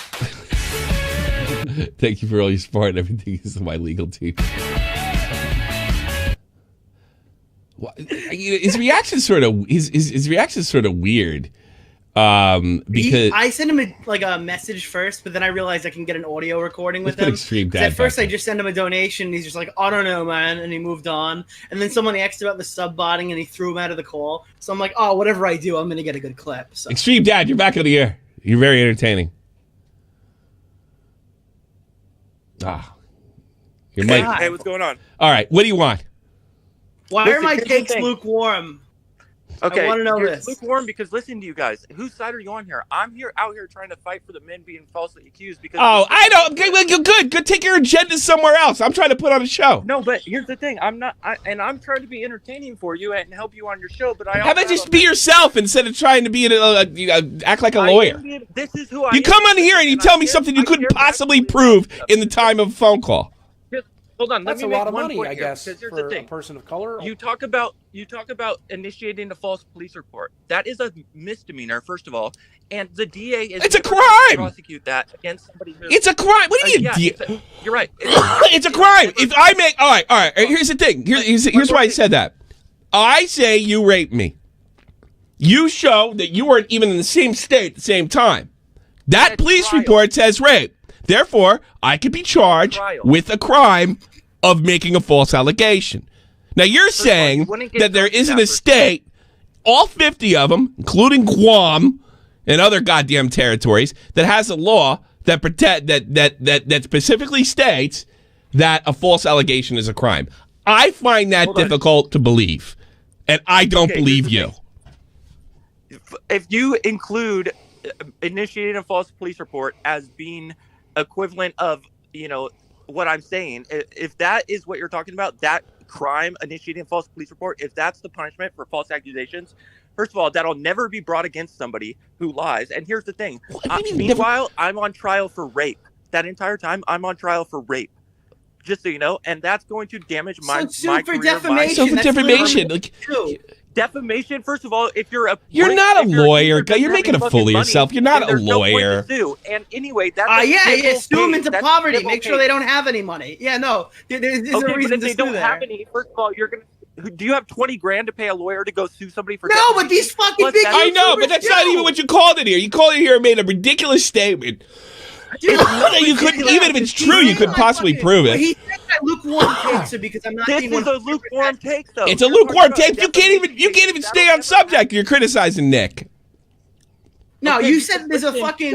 Thank you for all your support and everything. This is my legal team. His reaction sort of his reaction is sort of weird. Because I sent him a message first, but then I realized I can get an audio recording with him. Extreme 'Cause dad at first, back I just sent him a donation. And he's just like, I don't know, man, and he moved on. And then someone asked about the sub-botting, and he threw him out of the call. So I'm like, oh, whatever I do, I'm gonna get a good clip. So. Extreme Dad, you're back on the air. You're very entertaining. Your mic. Hey, what's going on? All right, what do you want? Why are my here's the takes thing. lukewarm? Okay, I want to know you're this. lukewarm because listen to you guys. Whose side are you on here? I'm out here trying to fight for the men being falsely accused because. Oh, I don't. Good. Take your agenda somewhere else. I'm trying to put on a show. No, but here's the thing. I'm trying to be entertaining for you and help you on your show. But How about just be yourself instead of trying to be act like a lawyer? This is who I am. You come on here and you tell me something you couldn't possibly prove in the time of a phone call. Hold on, That's let me a make lot of one money, point I here, guess, because here's for the thing. a person of color. You talk about initiating a false police report. That is a misdemeanor, first of all, and the DA is. It's a never going to crime! prosecute that against somebody who. It's a crime. What do you mean? Yeah, you're right. It's a crime. If I make all right. Here's the thing. Here's why I said that. I say you raped me. You show that you weren't even in the same state at the same time. That police report says rape. Therefore, I could be charged with a crime of making a false allegation. Now, you're saying that there isn't a state, all 50 of them, including Guam and other goddamn territories, that has a law that that specifically states that a false allegation is a crime. I find that difficult to believe, and I don't believe you. If you include initiating a false police report as being equivalent of, what I'm saying, if that is what you're talking about, that crime, initiating a false police report, if that's the punishment for false accusations, first of all, that'll never be brought against somebody who lies. And here's the thing. Meanwhile, I'm on trial for rape. That entire time, I'm on trial for rape. Just so you know, and that's going to damage my career. Defamation. For defamation. Defamation. First of all, if you're you're not a lawyer, you're making a fool of yourself. You're not a lawyer. And anyway, that's sue them into poverty. Make sure they don't have any money. Yeah, no, there's a reason but if they to don't sue have there. any, first of all, you're gonna. Do you have 20 grand to pay a lawyer to go sue somebody for? No, but these fucking big. I know, but that's not even what you called it here. You called it here and made a ridiculous statement. Dude, you couldn't, even if it's true, you couldn't possibly prove it. He said that lukewarm takes it because I'm not. This is a lukewarm take, though. It's a lukewarm take. You can't even stay on subject. You're criticizing Nick. No, you said there's a fucking.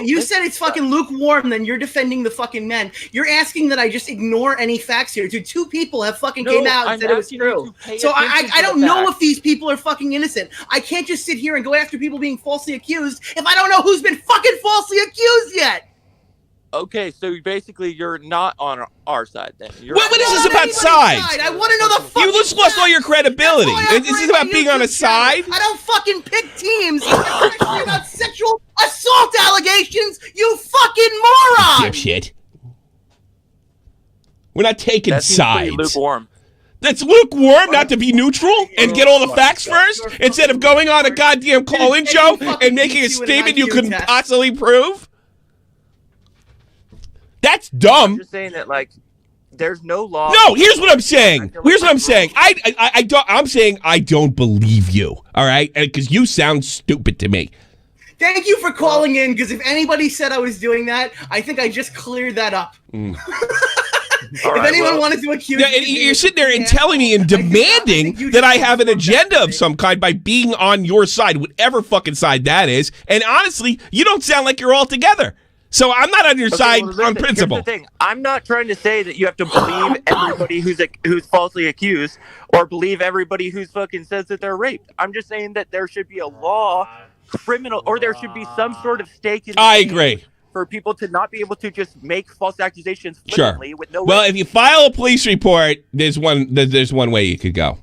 You said it's fucking lukewarm. Then you're defending the fucking men. You're asking that I just ignore any facts here. Dude, 2 people have fucking came out and said it was true. So I don't know if these people are fucking innocent. I can't just sit here and go after people being falsely accused if I don't know who's been fucking falsely accused yet. Okay, so basically you're not on our side then. What is this about sides? I want to know the fucking. You just lost all your credibility. Is this about being on a side? I don't fucking pick teams, especially about sexual assault allegations. You fucking moron! Dipshit. We're not taking sides. Lukewarm. That's lukewarm, not to be neutral and get all the facts first instead of going on a goddamn call-in show and making a statement you couldn't possibly prove. That's dumb. I'm just saying that, there's no law. No, here's what I'm saying. I'm saying I don't believe you. All right, because you sound stupid to me. Thank you for calling in. Because if anybody said I was doing that, I think I just cleared that up. If anyone wanted to accuse me, you're sitting there and telling me and demanding that I have an agenda of some kind by being on your side, whatever fucking side that is. And honestly, you don't sound like you're all together. So I'm not on your side on principle. Here's the thing. I'm not trying to say that you have to believe everybody who's falsely accused or believe everybody who's fucking says that they're raped. I'm just saying that there should be a law, criminal, or there should be some sort of stake in the I game agree. for people to not be able to just make false accusations Sure. flippantly with no. Well, if you file a police report, there's one way you could go.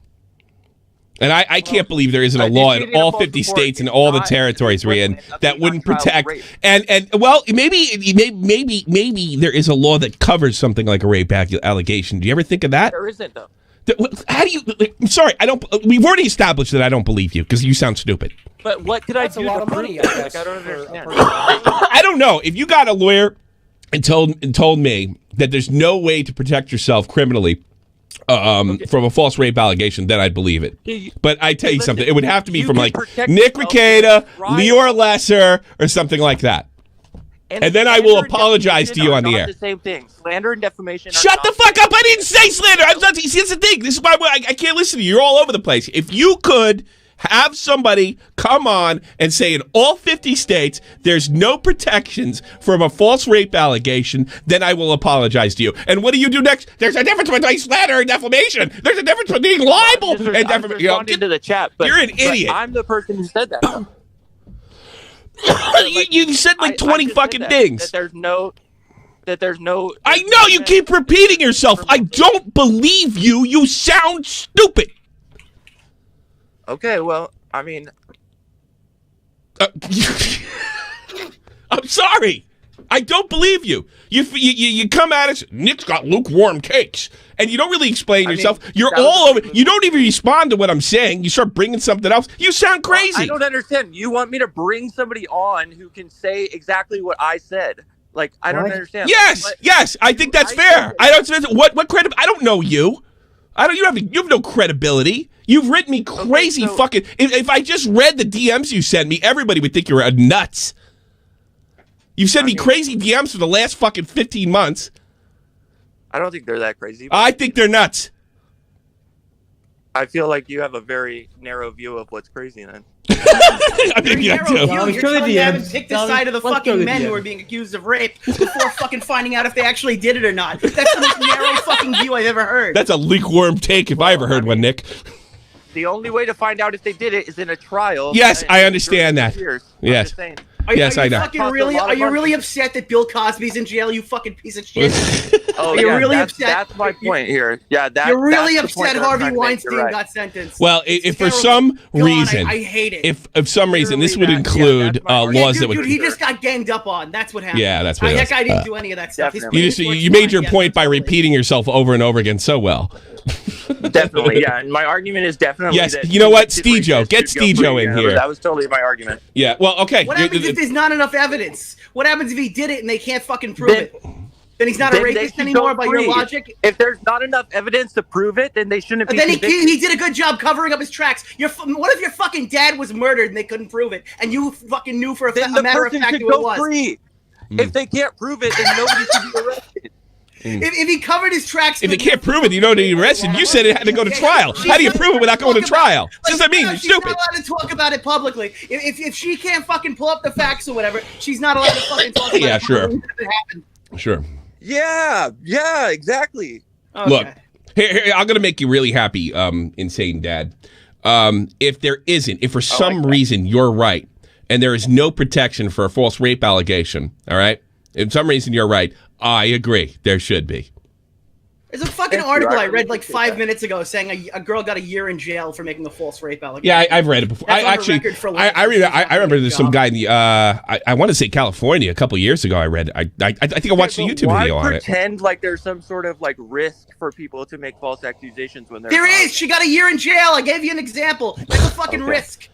And I can't believe there isn't a law in all 50 states and all the territories we're in that wouldn't protect. And well, maybe there is a law that covers something like a rape allegation. Do you ever think of that? There isn't though. How do you? I'm sorry, I don't. We've already established that I don't believe you because you sound stupid. But what could I do? a lot to of money, prove I that? guess, Like, I don't for a understand. I don't know. If you got a lawyer and told me that there's no way to protect yourself criminally from a false rape allegation, then I'd believe it. But I tell you something, it would have to be from like Nick Rekieta, Lior Lesser, or something like that. And then I will apologize to you on the air. The same thing. Slander and defamation. Shut the fuck up! I didn't say slander. I'm not. See, that's the thing. This is why I can't listen to you. You're all over the place. If you could have somebody come on and say in all 50 states there's no protections from a false rape allegation, then I will apologize to you. And what do you do next? There's a difference between slander and defamation. There's a difference between libel and defamation. You know, to the chat, but you're an idiot. I'm the person who said that. You said like 20 fucking things. That there's no. I know you keep repeating yourself. I don't believe you. You sound stupid. Okay, well, I mean, I'm sorry. I don't believe you. You come at us. Nick's got lukewarm cakes, and you don't really explain yourself. You're all over. You don't even respond to what I'm saying. You start bringing something else. You sound crazy. I don't understand. You want me to bring somebody on who can say exactly what I said? Like, I don't understand. Yes. I think that's fair. I don't. What credibility? I don't know you. You have no credibility. You've written me crazy fucking. If I just read the DMs you sent me, everybody would think you're a nuts. You've sent me crazy DMs for the last fucking 15 months. I don't think they're that crazy. I think they're nuts. I feel like you have a very narrow view of what's crazy then. I mean, You're telling me you haven't picked the side of the fucking men who are being accused of rape before fucking finding out if they actually did it or not. That's the most narrow fucking view I've ever heard. That's a lukewarm take if I ever heard one, Nick. The only way to find out if they did it is in a trial. Yes, I understand that. Yes. Yes, I know. Are you really upset that Bill Cosby's in jail, you fucking piece of shit? Oh, you're yeah, really that's, upset. That's my point here. Yeah, you're really that's the point upset that I'm Harvey trying to make. Weinstein You're right. got sentenced. Well, if for some reason, I hate it. If for some reason this would include laws that would. Dude, he just got ganged up on. That's what happened. Yeah, that's what it That was. guy didn't do any of that stuff. You made your point by repeating yourself over and over again so well. Definitely, yeah. And my argument is definitely yes. that You know what, Stejo, get Stejo in here. That was totally my argument. Yeah. Well, okay. What happens if there's not enough evidence? What happens if he did it and they can't fucking prove it? Then he's not a rapist anymore by your logic? If there's not enough evidence to prove it, then they shouldn't be Then convicted. he did a good job covering up his tracks. What if your fucking dad was murdered and they couldn't prove it? And you fucking knew for a matter of fact who it was? Free. If they can't prove it, then nobody should be arrested. If he covered his tracks... If they can't prove it, you don't need arrested. You said it had to go to trial. How do you prove it without going to trial? What does that mean? You're She's stupid. not allowed to talk about it publicly. If she can't fucking pull up the facts or whatever, she's not allowed to fucking talk about Yeah, it. sure. It happened. Sure. Yeah, exactly. Okay. Look, here, I'm going to make you really happy, Insane Dad. If for some reason you're right, and there is no protection for a false rape allegation, all right? If for some reason you're right, I agree. There should be. There's a fucking article I read like 5 minutes ago saying a girl got a year in jail for making a false rape allegation. Yeah, I've read it before. That's on the record for life. I remember there's some guy in the I want to say California a couple years ago. I read. I think I watched a YouTube video on it. Pretend like there's some sort of like risk for people to make false accusations when they're There is. She got a year in jail. I gave you an example. That's a fucking risk.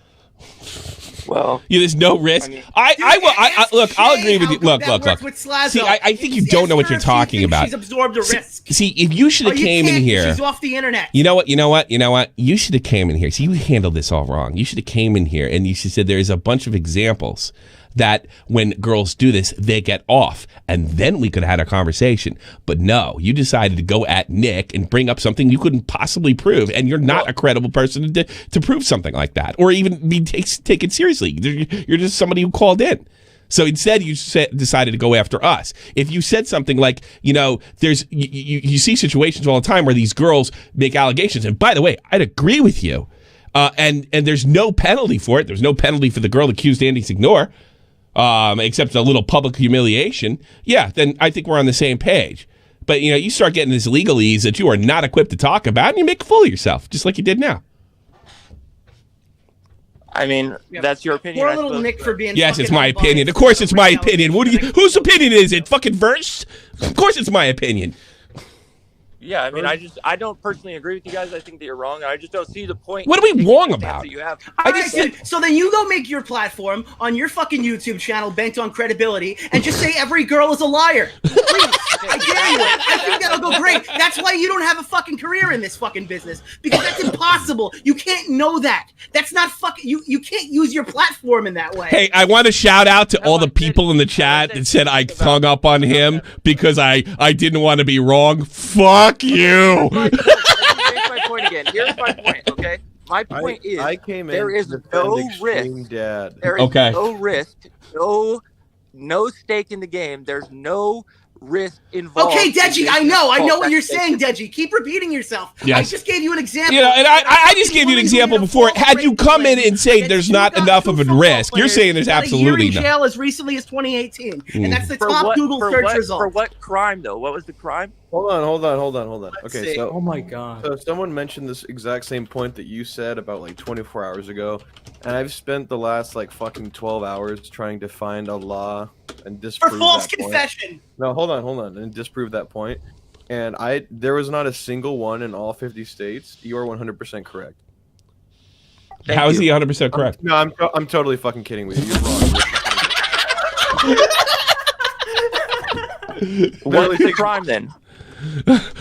Well, there's no risk. Look, I'll agree with you. Look. See, I think you don't know what you're talking about. She's absorbed a risk. See, if you should have came in here, she's off the internet. You know what? You should have came in here. See, you handled this all wrong. You should have came in here and you should have said there's a bunch of examples that when girls do this, they get off. And then we could have had a conversation. But no, you decided to go at Nick and bring up something you couldn't possibly prove. And you're not a credible person to prove something like that or even be taken seriously. You're just somebody who called in. So instead, you decided to go after us. If you said something like, there's you see situations all the time where these girls make allegations. And by the way, I'd agree with you. And there's no penalty for it. There's no penalty for the girl accused Andy Signor. except a little public humiliation, yeah, then I think we're on the same page. But, you know, you start getting this legalese that you are not equipped to talk about, and you make a fool of yourself, just like you did now. I mean, that's your opinion. Poor little Nick for being. Yes, it's my opinion. Of course, it's my opinion. Whose opinion is it? Fucking Verse? Of course, it's my opinion. Yeah, I mean, I don't personally agree with you guys. I think that you're wrong. I just don't see the point. What are we wrong about? You have. Dude, so then you go make your platform on your fucking YouTube channel bent on credibility and just say every girl is a liar. Please, I dare you. I think that'll go great. That's why you don't have a fucking career in this fucking business, because that's impossible. You can't know that. That's not fucking. You can't use your platform in that way. Hey, I want to shout out to all the people in the chat that said I hung up on him because I didn't want to be wrong. Fuck you. Here's my point again. Here's my point, okay? My point is there is no risk. There is no risk, no stake in the game. There's no risk involved. Okay, Deji, I know what you're saying, Deji. Keep repeating yourself. Yes. I just gave you an example. You know, and I just gave you an example before. Had you come in and say there's not enough of a risk, you're saying there's absolutely a year in jail as recently as 2018, and that's the top Google search result. For what crime, though? What was the crime? Hold on. Okay, so oh my god. So someone mentioned this exact same point that you said about like 24 hours ago, and I've spent the last like fucking 12 hours trying to find a law and disprove for false that confession. Point. No, hold on, and disprove that point. And there was not a single one in all 50 states. You are 100% correct. How is he 100% correct? I'm totally fucking kidding with you. You're wrong. What was the crime then?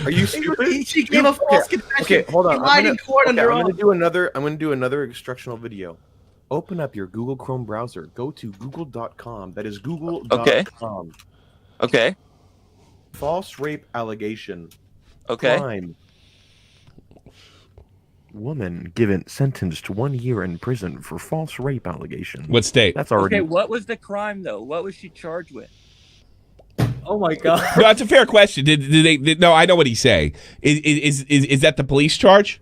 Are you stupid? She gave a false confession. Okay, hold on. I'm gonna do another instructional video. Open up your Google Chrome browser. Go to google.com. That is google.com. Okay. False rape allegation. Okay. Crime. Woman given sentenced to 1 year in prison for false rape allegation. What state? That's already. Okay, what was the crime though? What was she charged with? Oh my god. No, that's a fair question. Did they? No, I know what he's saying. Is that the police charge?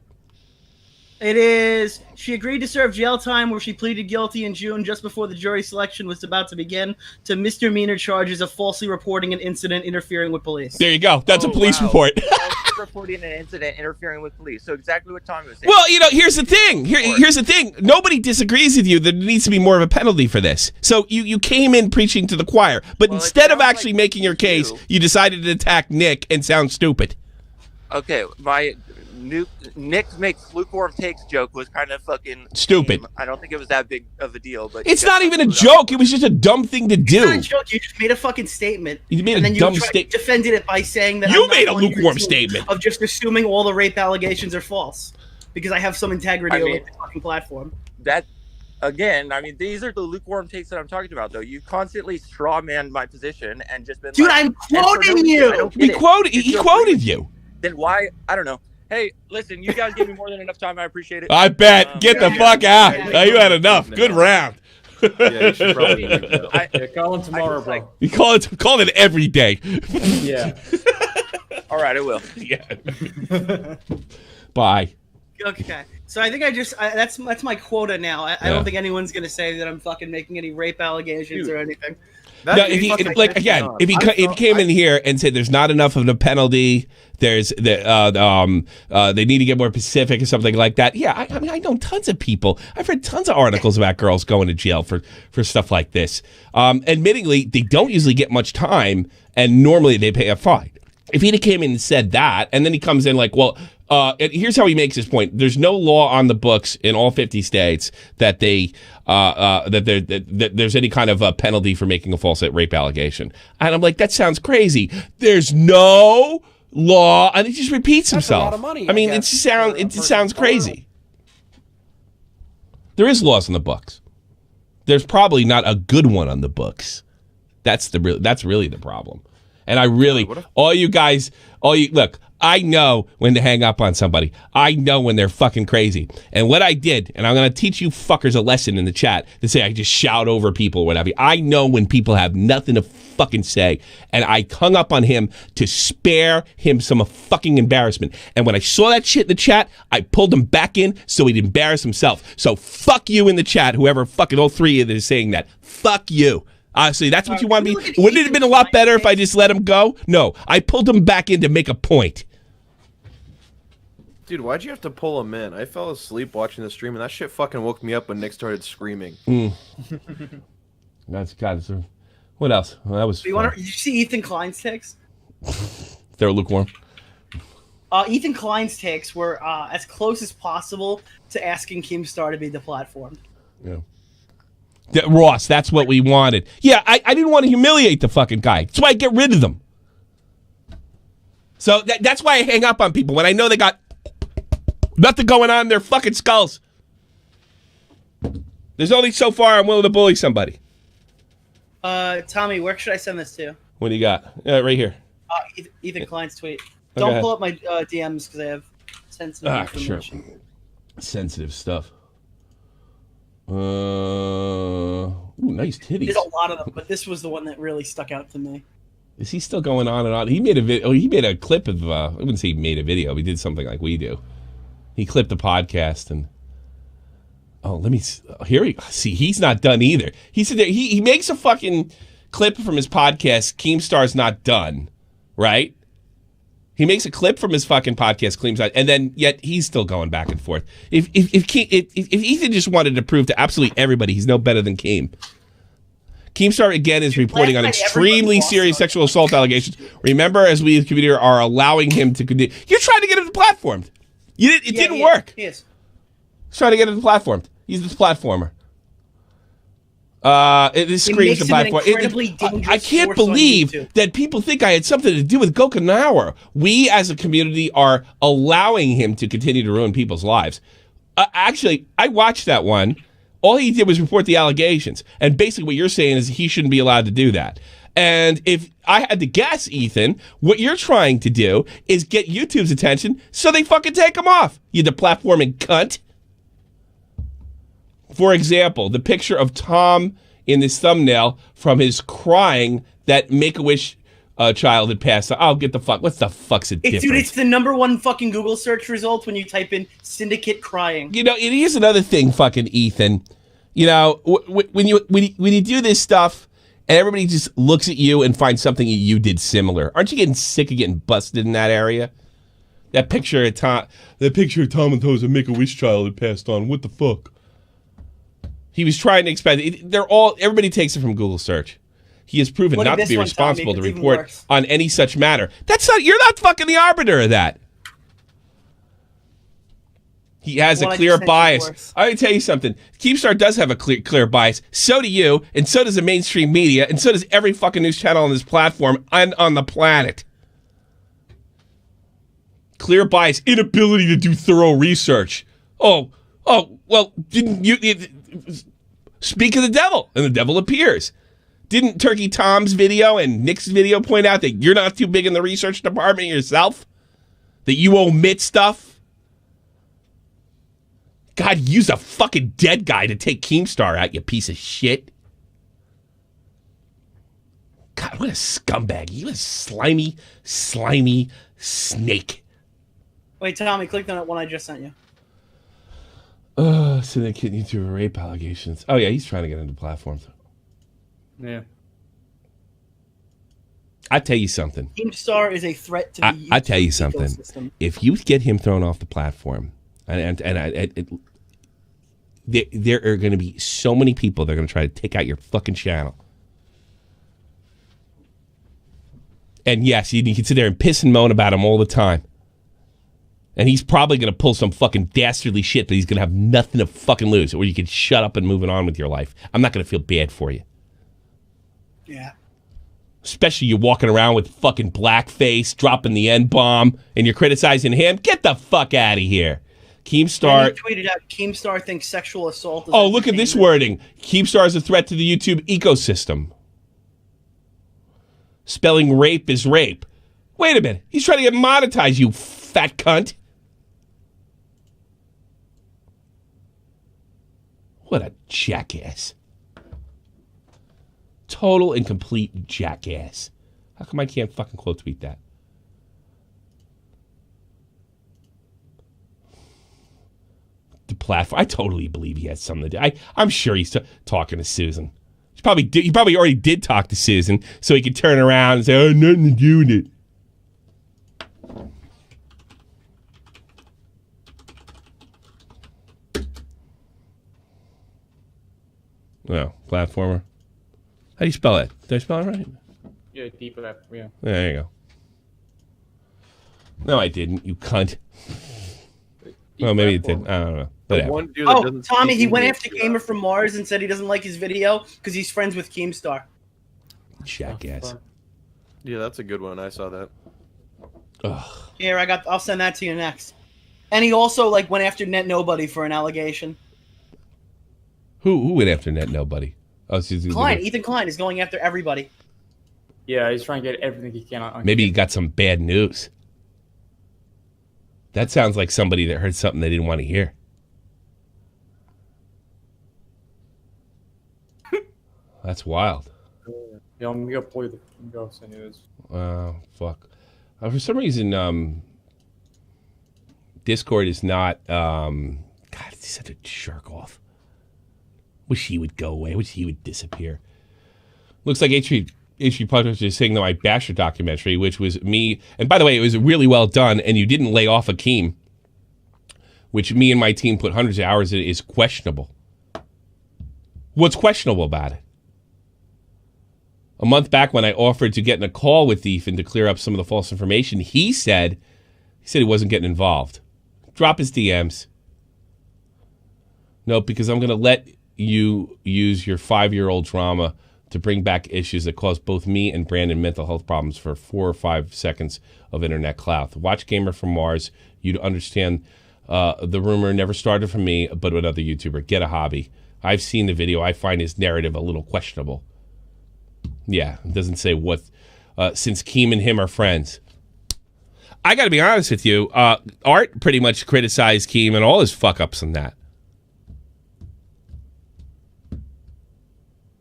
It is. She agreed to serve jail time where she pleaded guilty in June just before the jury selection was about to begin to misdemeanor charges of falsely reporting an incident interfering with police. There you go. That's a police report. Reporting an incident interfering with police. So exactly what Tommy was saying. Well, you know, here's the thing. Here's the thing. Nobody disagrees with you that there needs to be more of a penalty for this. So you came in preaching to the choir, but instead of actually making your case, you decided to attack Nick and sound stupid. Okay, my Nick makes lukewarm takes joke was kind of fucking stupid. I don't think it was that big of a deal, but it's not even a joke. It was just a dumb thing to do. It's not a joke. You just made a fucking statement. You made and a then dumb you statement. Defended it by saying that you made a lukewarm statement of just assuming all the rape allegations are false because I have some integrity over the fucking platform. That again, I mean, these are the lukewarm takes that I'm talking about, though. You constantly strawmanned my position and just been. Dude, like, I'm quoting you. He quoted you. Then why? I don't know. Hey, listen, you guys gave me more than enough time. I appreciate it. I bet. Get the fuck out. You had enough. Good round. Yeah, you should probably call him tomorrow, bro. You call it every day. Yeah. All right, I will. Yeah. Bye. Okay. So I think that's my quota now. I don't think anyone's gonna say that I'm fucking making any rape allegations or anything. No, if he came in here and said there's not enough of a penalty, they need to get more specific or something like that. Yeah, I mean I know tons of people. I've read tons of articles about girls going to jail for stuff like this. Admittingly, they don't usually get much time, and normally they pay a fine. If he came in and said that, and then he comes in like, well, here's how he makes his point. There's no law on the books in all 50 states that there's any kind of a penalty for making a false rape allegation. And I'm like, that sounds crazy. There's no law, and he just repeats himself. That's a lot of money, I mean, it sounds crazy. There is laws on the books. There's probably not a good one on the books. That's really the problem. And I really, look, I know when to hang up on somebody. I know when they're fucking crazy. And what I did, and I'm going to teach you fuckers a lesson in the chat to say I just shout over people or whatever. I know when people have nothing to fucking say. And I hung up on him to spare him some fucking embarrassment. And when I saw that shit in the chat, I pulled him back in so he'd embarrass himself. So fuck you in the chat, whoever fucking all three of you is saying that. Fuck you. Honestly, that's what you want to be. Wouldn't it have been a lot better if I just let him go? No, I pulled him back in to make a point. Dude, why'd you have to pull him in? I fell asleep watching the stream, and that shit fucking woke me up when Nick started screaming. That's God. What else? Well, that was. Did you see Ethan Klein's takes? They're lukewarm. Ethan Klein's takes were as close as possible to asking Keemstar to be deplatformed. Yeah. Ross, that's what we wanted. Yeah, I didn't want to humiliate the fucking guy. That's why I get rid of them. So that's why I hang up on people when I know they got nothing going on in their fucking skulls. There's only so far I'm willing to bully somebody. Tommy, where should I send this to? What do you got? Right here. Ethan Klein's tweet. Don't pull up my DMs because I have sensitive information. Sure. Sensitive stuff. Ooh, nice titties. There's a lot of them, but this was the one that really stuck out to me. Is he still going on and on? He made a video. He made a clip of. I wouldn't say he made a video. He did something like we do. He clipped the podcast and. Oh, let me here. He's not done either. He said that he makes a fucking clip from his podcast. Keemstar's not done, right? He makes a clip from his fucking podcast, and then yet he's still going back and forth. If Ethan just wanted to prove to absolutely everybody he's no better than Keem. Keemstar again is reporting on extremely serious sexual assault allegations. Remember, as we as community are allowing him to continue. You're trying to get him platformed. It didn't work. He is. He's trying to get him platformed. He's this platformer. This screams the platform. I can't believe that people think I had something to do with Gokanauer. We as a community are allowing him to continue to ruin people's lives. Actually, I watched that one. All he did was report the allegations. And basically what you're saying is he shouldn't be allowed to do that. And if I had to guess, Ethan, what you're trying to do is get YouTube's attention so they fucking take him off. You deplatforming cunt. For example, the picture of Tom in this thumbnail from his crying that Make-A-Wish child had passed. I'll get the fuck. What the fuck's the difference? Dude, it's the #1 fucking Google search result when you type in syndicate crying. You know, it is another thing, fucking Ethan. You know, when you do this stuff and everybody just looks at you and finds something you did similar, aren't you getting sick of getting busted in that area? That picture of Tom and To's a Make-A-Wish child had passed on. What the fuck? He was trying to expand it. Everybody takes it from Google search. He has proven not to be responsible to report on any such matter. You're not fucking the arbiter of that. He has a clear bias. I tell you something. Keemstar does have a clear bias. So do you, and so does the mainstream media, and so does every fucking news channel on this platform and on the planet. Clear bias, inability to do thorough research. Oh, well, didn't you speak of the devil, and the devil appears. Didn't Turkey Tom's video and Nick's video point out that you're not too big in the research department yourself? That you omit stuff? God, use a fucking dead guy to take Keemstar out, you piece of shit. God, what a scumbag. You a slimy snake. Wait, Tommy, click on that one I just sent you. So they can't YouTube rape allegations. Oh, yeah, he's trying to get into platforms. Yeah. I tell you something. Keemstar is a threat to the YouTube I tell you something. ecosystem. If you get him thrown off the platform, there are going to be so many people that are going to try to take out your fucking channel. And yes, you can sit there and piss and moan about him all the time. And he's probably going to pull some fucking dastardly shit that he's going to have nothing to fucking lose, or you can shut up and move on with your life. I'm not going to feel bad for you. Yeah. Especially you walking around with fucking blackface, dropping the N-bomb, and you're criticizing him. Get the fuck out of here. Keemstar. He tweeted out, Keemstar thinks sexual assault is look at this wording. Keemstar is a threat to the YouTube ecosystem. Spelling rape is rape. Wait a minute. He's trying to get monetized, you fat cunt. What a jackass. Total and complete jackass. How come I can't fucking quote tweet that? The platform. I totally believe he has something to do. I'm sure he's talking to Susan. He probably already did talk to Susan, so he could turn around and say, "Oh, nothing to do with it." Oh, platformer. How do you spell it? Did I spell it right? Yeah, deep left. Yeah. There you go. No, I didn't. You cunt. Well, maybe it did. I don't know. Oh, Tommy, he went after Gamer from Mars and said he doesn't like his video because he's friends with Keemstar. Jackass. Yeah, that's a good one. I saw that. Ugh. Here, I'll send that to you next. And he also went after Net Nobody for an allegation. Who went after Net Nobody? Oh, Ethan Klein is going after everybody. Yeah, he's trying to get everything he can on. Maybe he got some bad news. That sounds like somebody that heard something they didn't want to hear. That's wild. Yeah, I'm gonna play the ghost anyways. Fuck. For some reason, Discord is not. God, he's such a jerk off. Wish he would go away. Wish he would disappear. Looks like HP Podcast is saying that my Basher documentary, which was me, and by the way, it was really well done, and you didn't lay off Akeem, which me and my team put hundreds of hours in, is questionable. What's questionable about it? A month back when I offered to get in a call with Ethan to clear up some of the false information, he said he wasn't getting involved. Drop his DMs. No, because I'm going to let you use your 5-year-old drama to bring back issues that caused both me and Brandon mental health problems for 4 or 5 seconds of internet clout. Watch Gamer from Mars. You'd understand the rumor never started from me, but another YouTuber. Get a hobby. I've seen the video. I find his narrative a little questionable. Yeah, it doesn't say what, since Keem and him are friends. I got to be honest with you. Art pretty much criticized Keem and all his fuck-ups on that.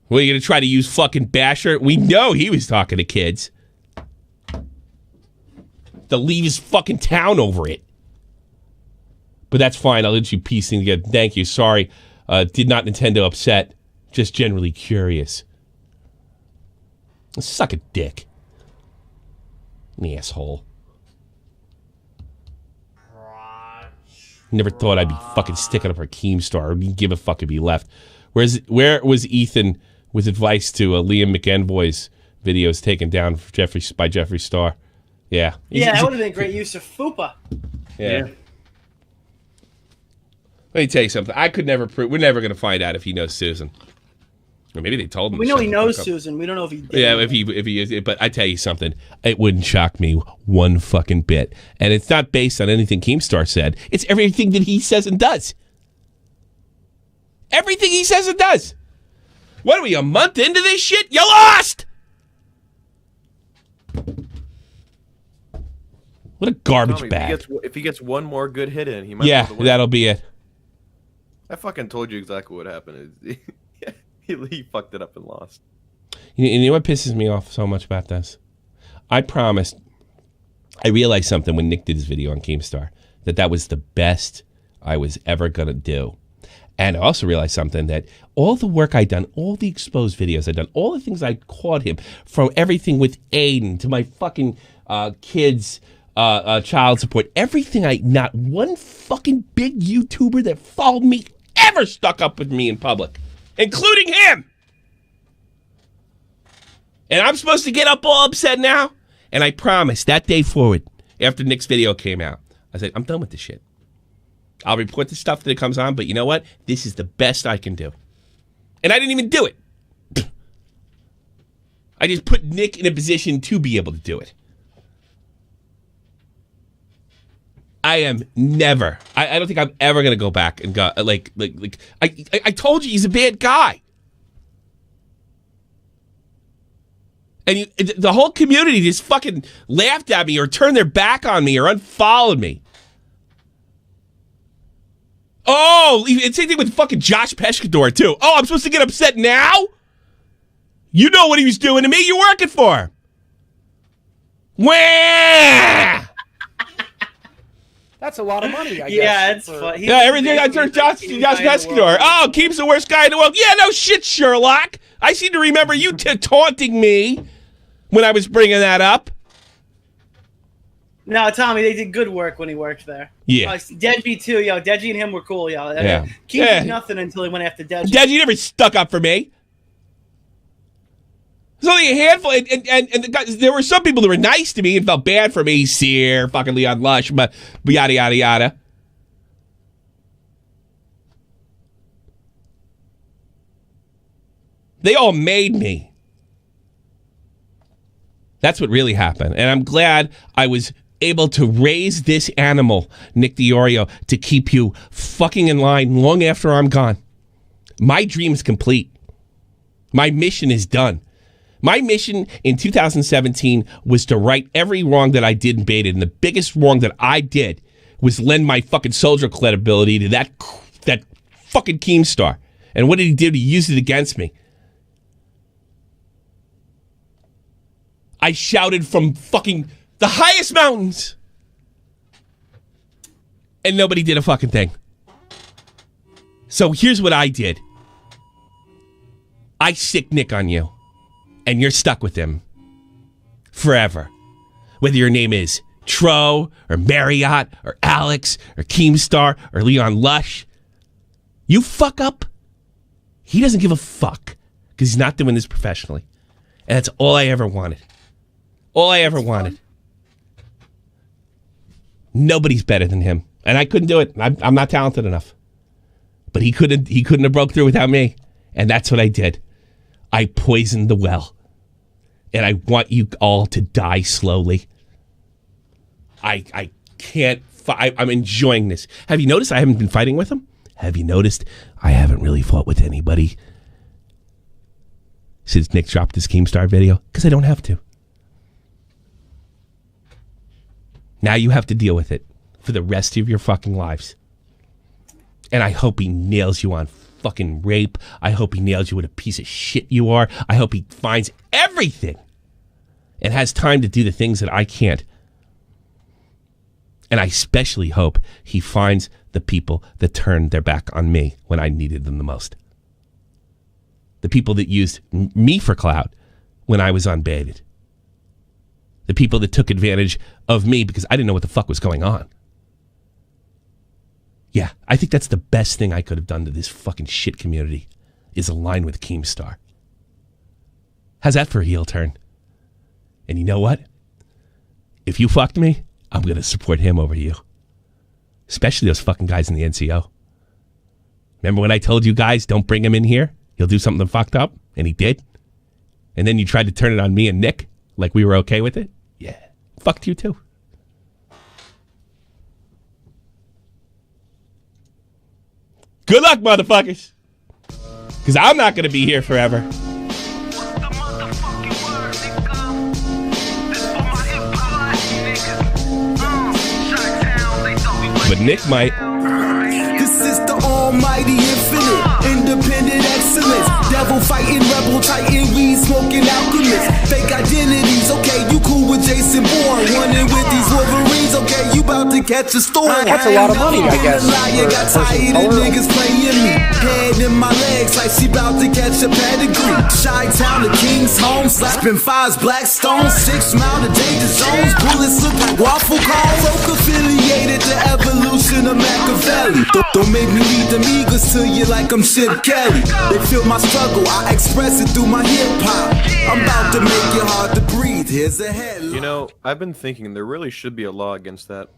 What, are you going to try to use fucking Basher? We know he was talking to kids. They'll leave his fucking town over it. But that's fine. I'll let you piece things together. Thank you. Sorry. Did not intend to upset. Just generally curious. Suck a dick. An asshole. Never thought I'd be fucking sticking up for Keemstar. I didn't give a fuck if he left. Where was Ethan with advice to Liam McEnvoy's videos taken down by Jeffree Star? Yeah. Yeah, that would have been great use of FUPA. Yeah. Let me tell you something. I could never prove. We're never going to find out if he knows Susan. Or maybe they told him. We know he knows Susan. We don't know if he did. Yeah, if he is. But I tell you something. It wouldn't shock me one fucking bit. And it's not based on anything Keemstar said. It's everything that he says and does. Everything he says and does. What are we, a month into this shit? You lost! What a garbage Tommy, bag. If he gets one more good hit in, he might. Yeah, that'll be it. I fucking told you exactly what happened. He fucked it up and lost. You know what pisses me off so much about this? I realized something when Nick did his video on Keemstar, that was the best I was ever going to do. And I also realized something, that all the work I'd done, all the exposed videos I'd done, all the things I caught him, from everything with Aiden to my fucking kids' child support, everything not one fucking big YouTuber that followed me ever stuck up with me in public, including him. And I'm supposed to get up all upset now? And I promised that day forward, after Nick's video came out, I said, I'm done with this shit. I'll report the stuff that comes on, but you know what? This is the best I can do. And I didn't even do it. I just put Nick in a position to be able to do it. I am never. I don't think I'm ever going to go back and go like I told you he's a bad guy. And the whole community just fucking laughed at me or turned their back on me or unfollowed me. Oh, it's same thing with fucking Josh Pescador, too. Oh, I'm supposed to get upset now? You know what he was doing to me. You're working for him. Wah! That's a lot of money, I guess. Yeah, it's fun. Yeah, everything I turned Josh Pescador. Oh, Keem's the worst guy in the world. Yeah, no shit, Sherlock. I seem to remember you taunting me when I was bringing that up. No, Tommy, they did good work when he worked there. Yeah. Deji too, yo. Deji and him were cool, yo. Yeah. Keith did nothing until he went after Deji. Deji never stuck up for me. There's only a handful, and the guys, there were some people that were nice to me and felt bad for me. Sear, fucking Leon Lush, but yada, yada, yada. They all made me. That's what really happened. And I'm glad I was able to raise this animal, Nick the Oreo, to keep you fucking in line long after I'm gone. My dream's complete. My mission is done. My mission in 2017 was to right every wrong that I did in Baited. And the biggest wrong that I did was lend my fucking soldier credibility to that fucking Keemstar. And what did he do? He used it against me. I shouted from fucking the highest mountains. And nobody did a fucking thing. So here's what I did. I sick Nick on you. And you're stuck with him. Forever. Whether your name is Tro, or Marriott, or Alex, or Keemstar, or Leon Lush. You fuck up. He doesn't give a fuck. Because he's not doing this professionally. And that's all I ever wanted. All I ever wanted. Nobody's better than him. And I couldn't do it. I'm not talented enough. But he couldn't have broke through without me. And that's what I did. I poisoned the well. And I want you all to die slowly. I can't. I'm enjoying this. Have you noticed I haven't been fighting with him? Have you noticed I haven't really fought with anybody since Nick dropped his Keemstar video? Because I don't have to. Now you have to deal with it for the rest of your fucking lives. And I hope he nails you on fucking rape. I hope he nails you what a piece of shit you are. I hope he finds everything and has time to do the things that I can't. And I especially hope he finds the people that turned their back on me when I needed them the most. The people that used me for clout when I was unbaited. The people that took advantage of me because I didn't know what the fuck was going on. Yeah, I think that's the best thing I could have done to this fucking shit community is align with Keemstar. How's that for a heel turn? And you know what? If you fucked me, I'm going to support him over you. Especially those fucking guys in the NCO. Remember when I told you guys, don't bring him in here? He'll do something fucked up? And he did? And then you tried to turn it on me and Nick? Like we were okay with it? Yeah. Fucked you too. Good luck, motherfuckers. Because I'm not going to be here forever. But Nick might. This is the almighty infinite, independent excellence. Devil fighting, rebel titan, weed smoking alchemist. Fake identities, okay, you cool with Jason Bourne. Running with these Wolverines, okay, you about to catch a storm. That's a lot of money, I guess. Liar, got tired of niggas playing me. Head in my legs like she about to catch a pedigree. Chi-town to King's home, slapping fives, black stones, 6 mile to danger zones. Bullets look like waffle cones. Folk affiliated to evolution of Machiavelli. Don't make me lead them eagles to you like I'm Chip Kelly. They feel my struggle, I express it through my hip-hop. I'm about to make it hard to breathe, here's a headline. You know, I've been thinking there really should be a law against that.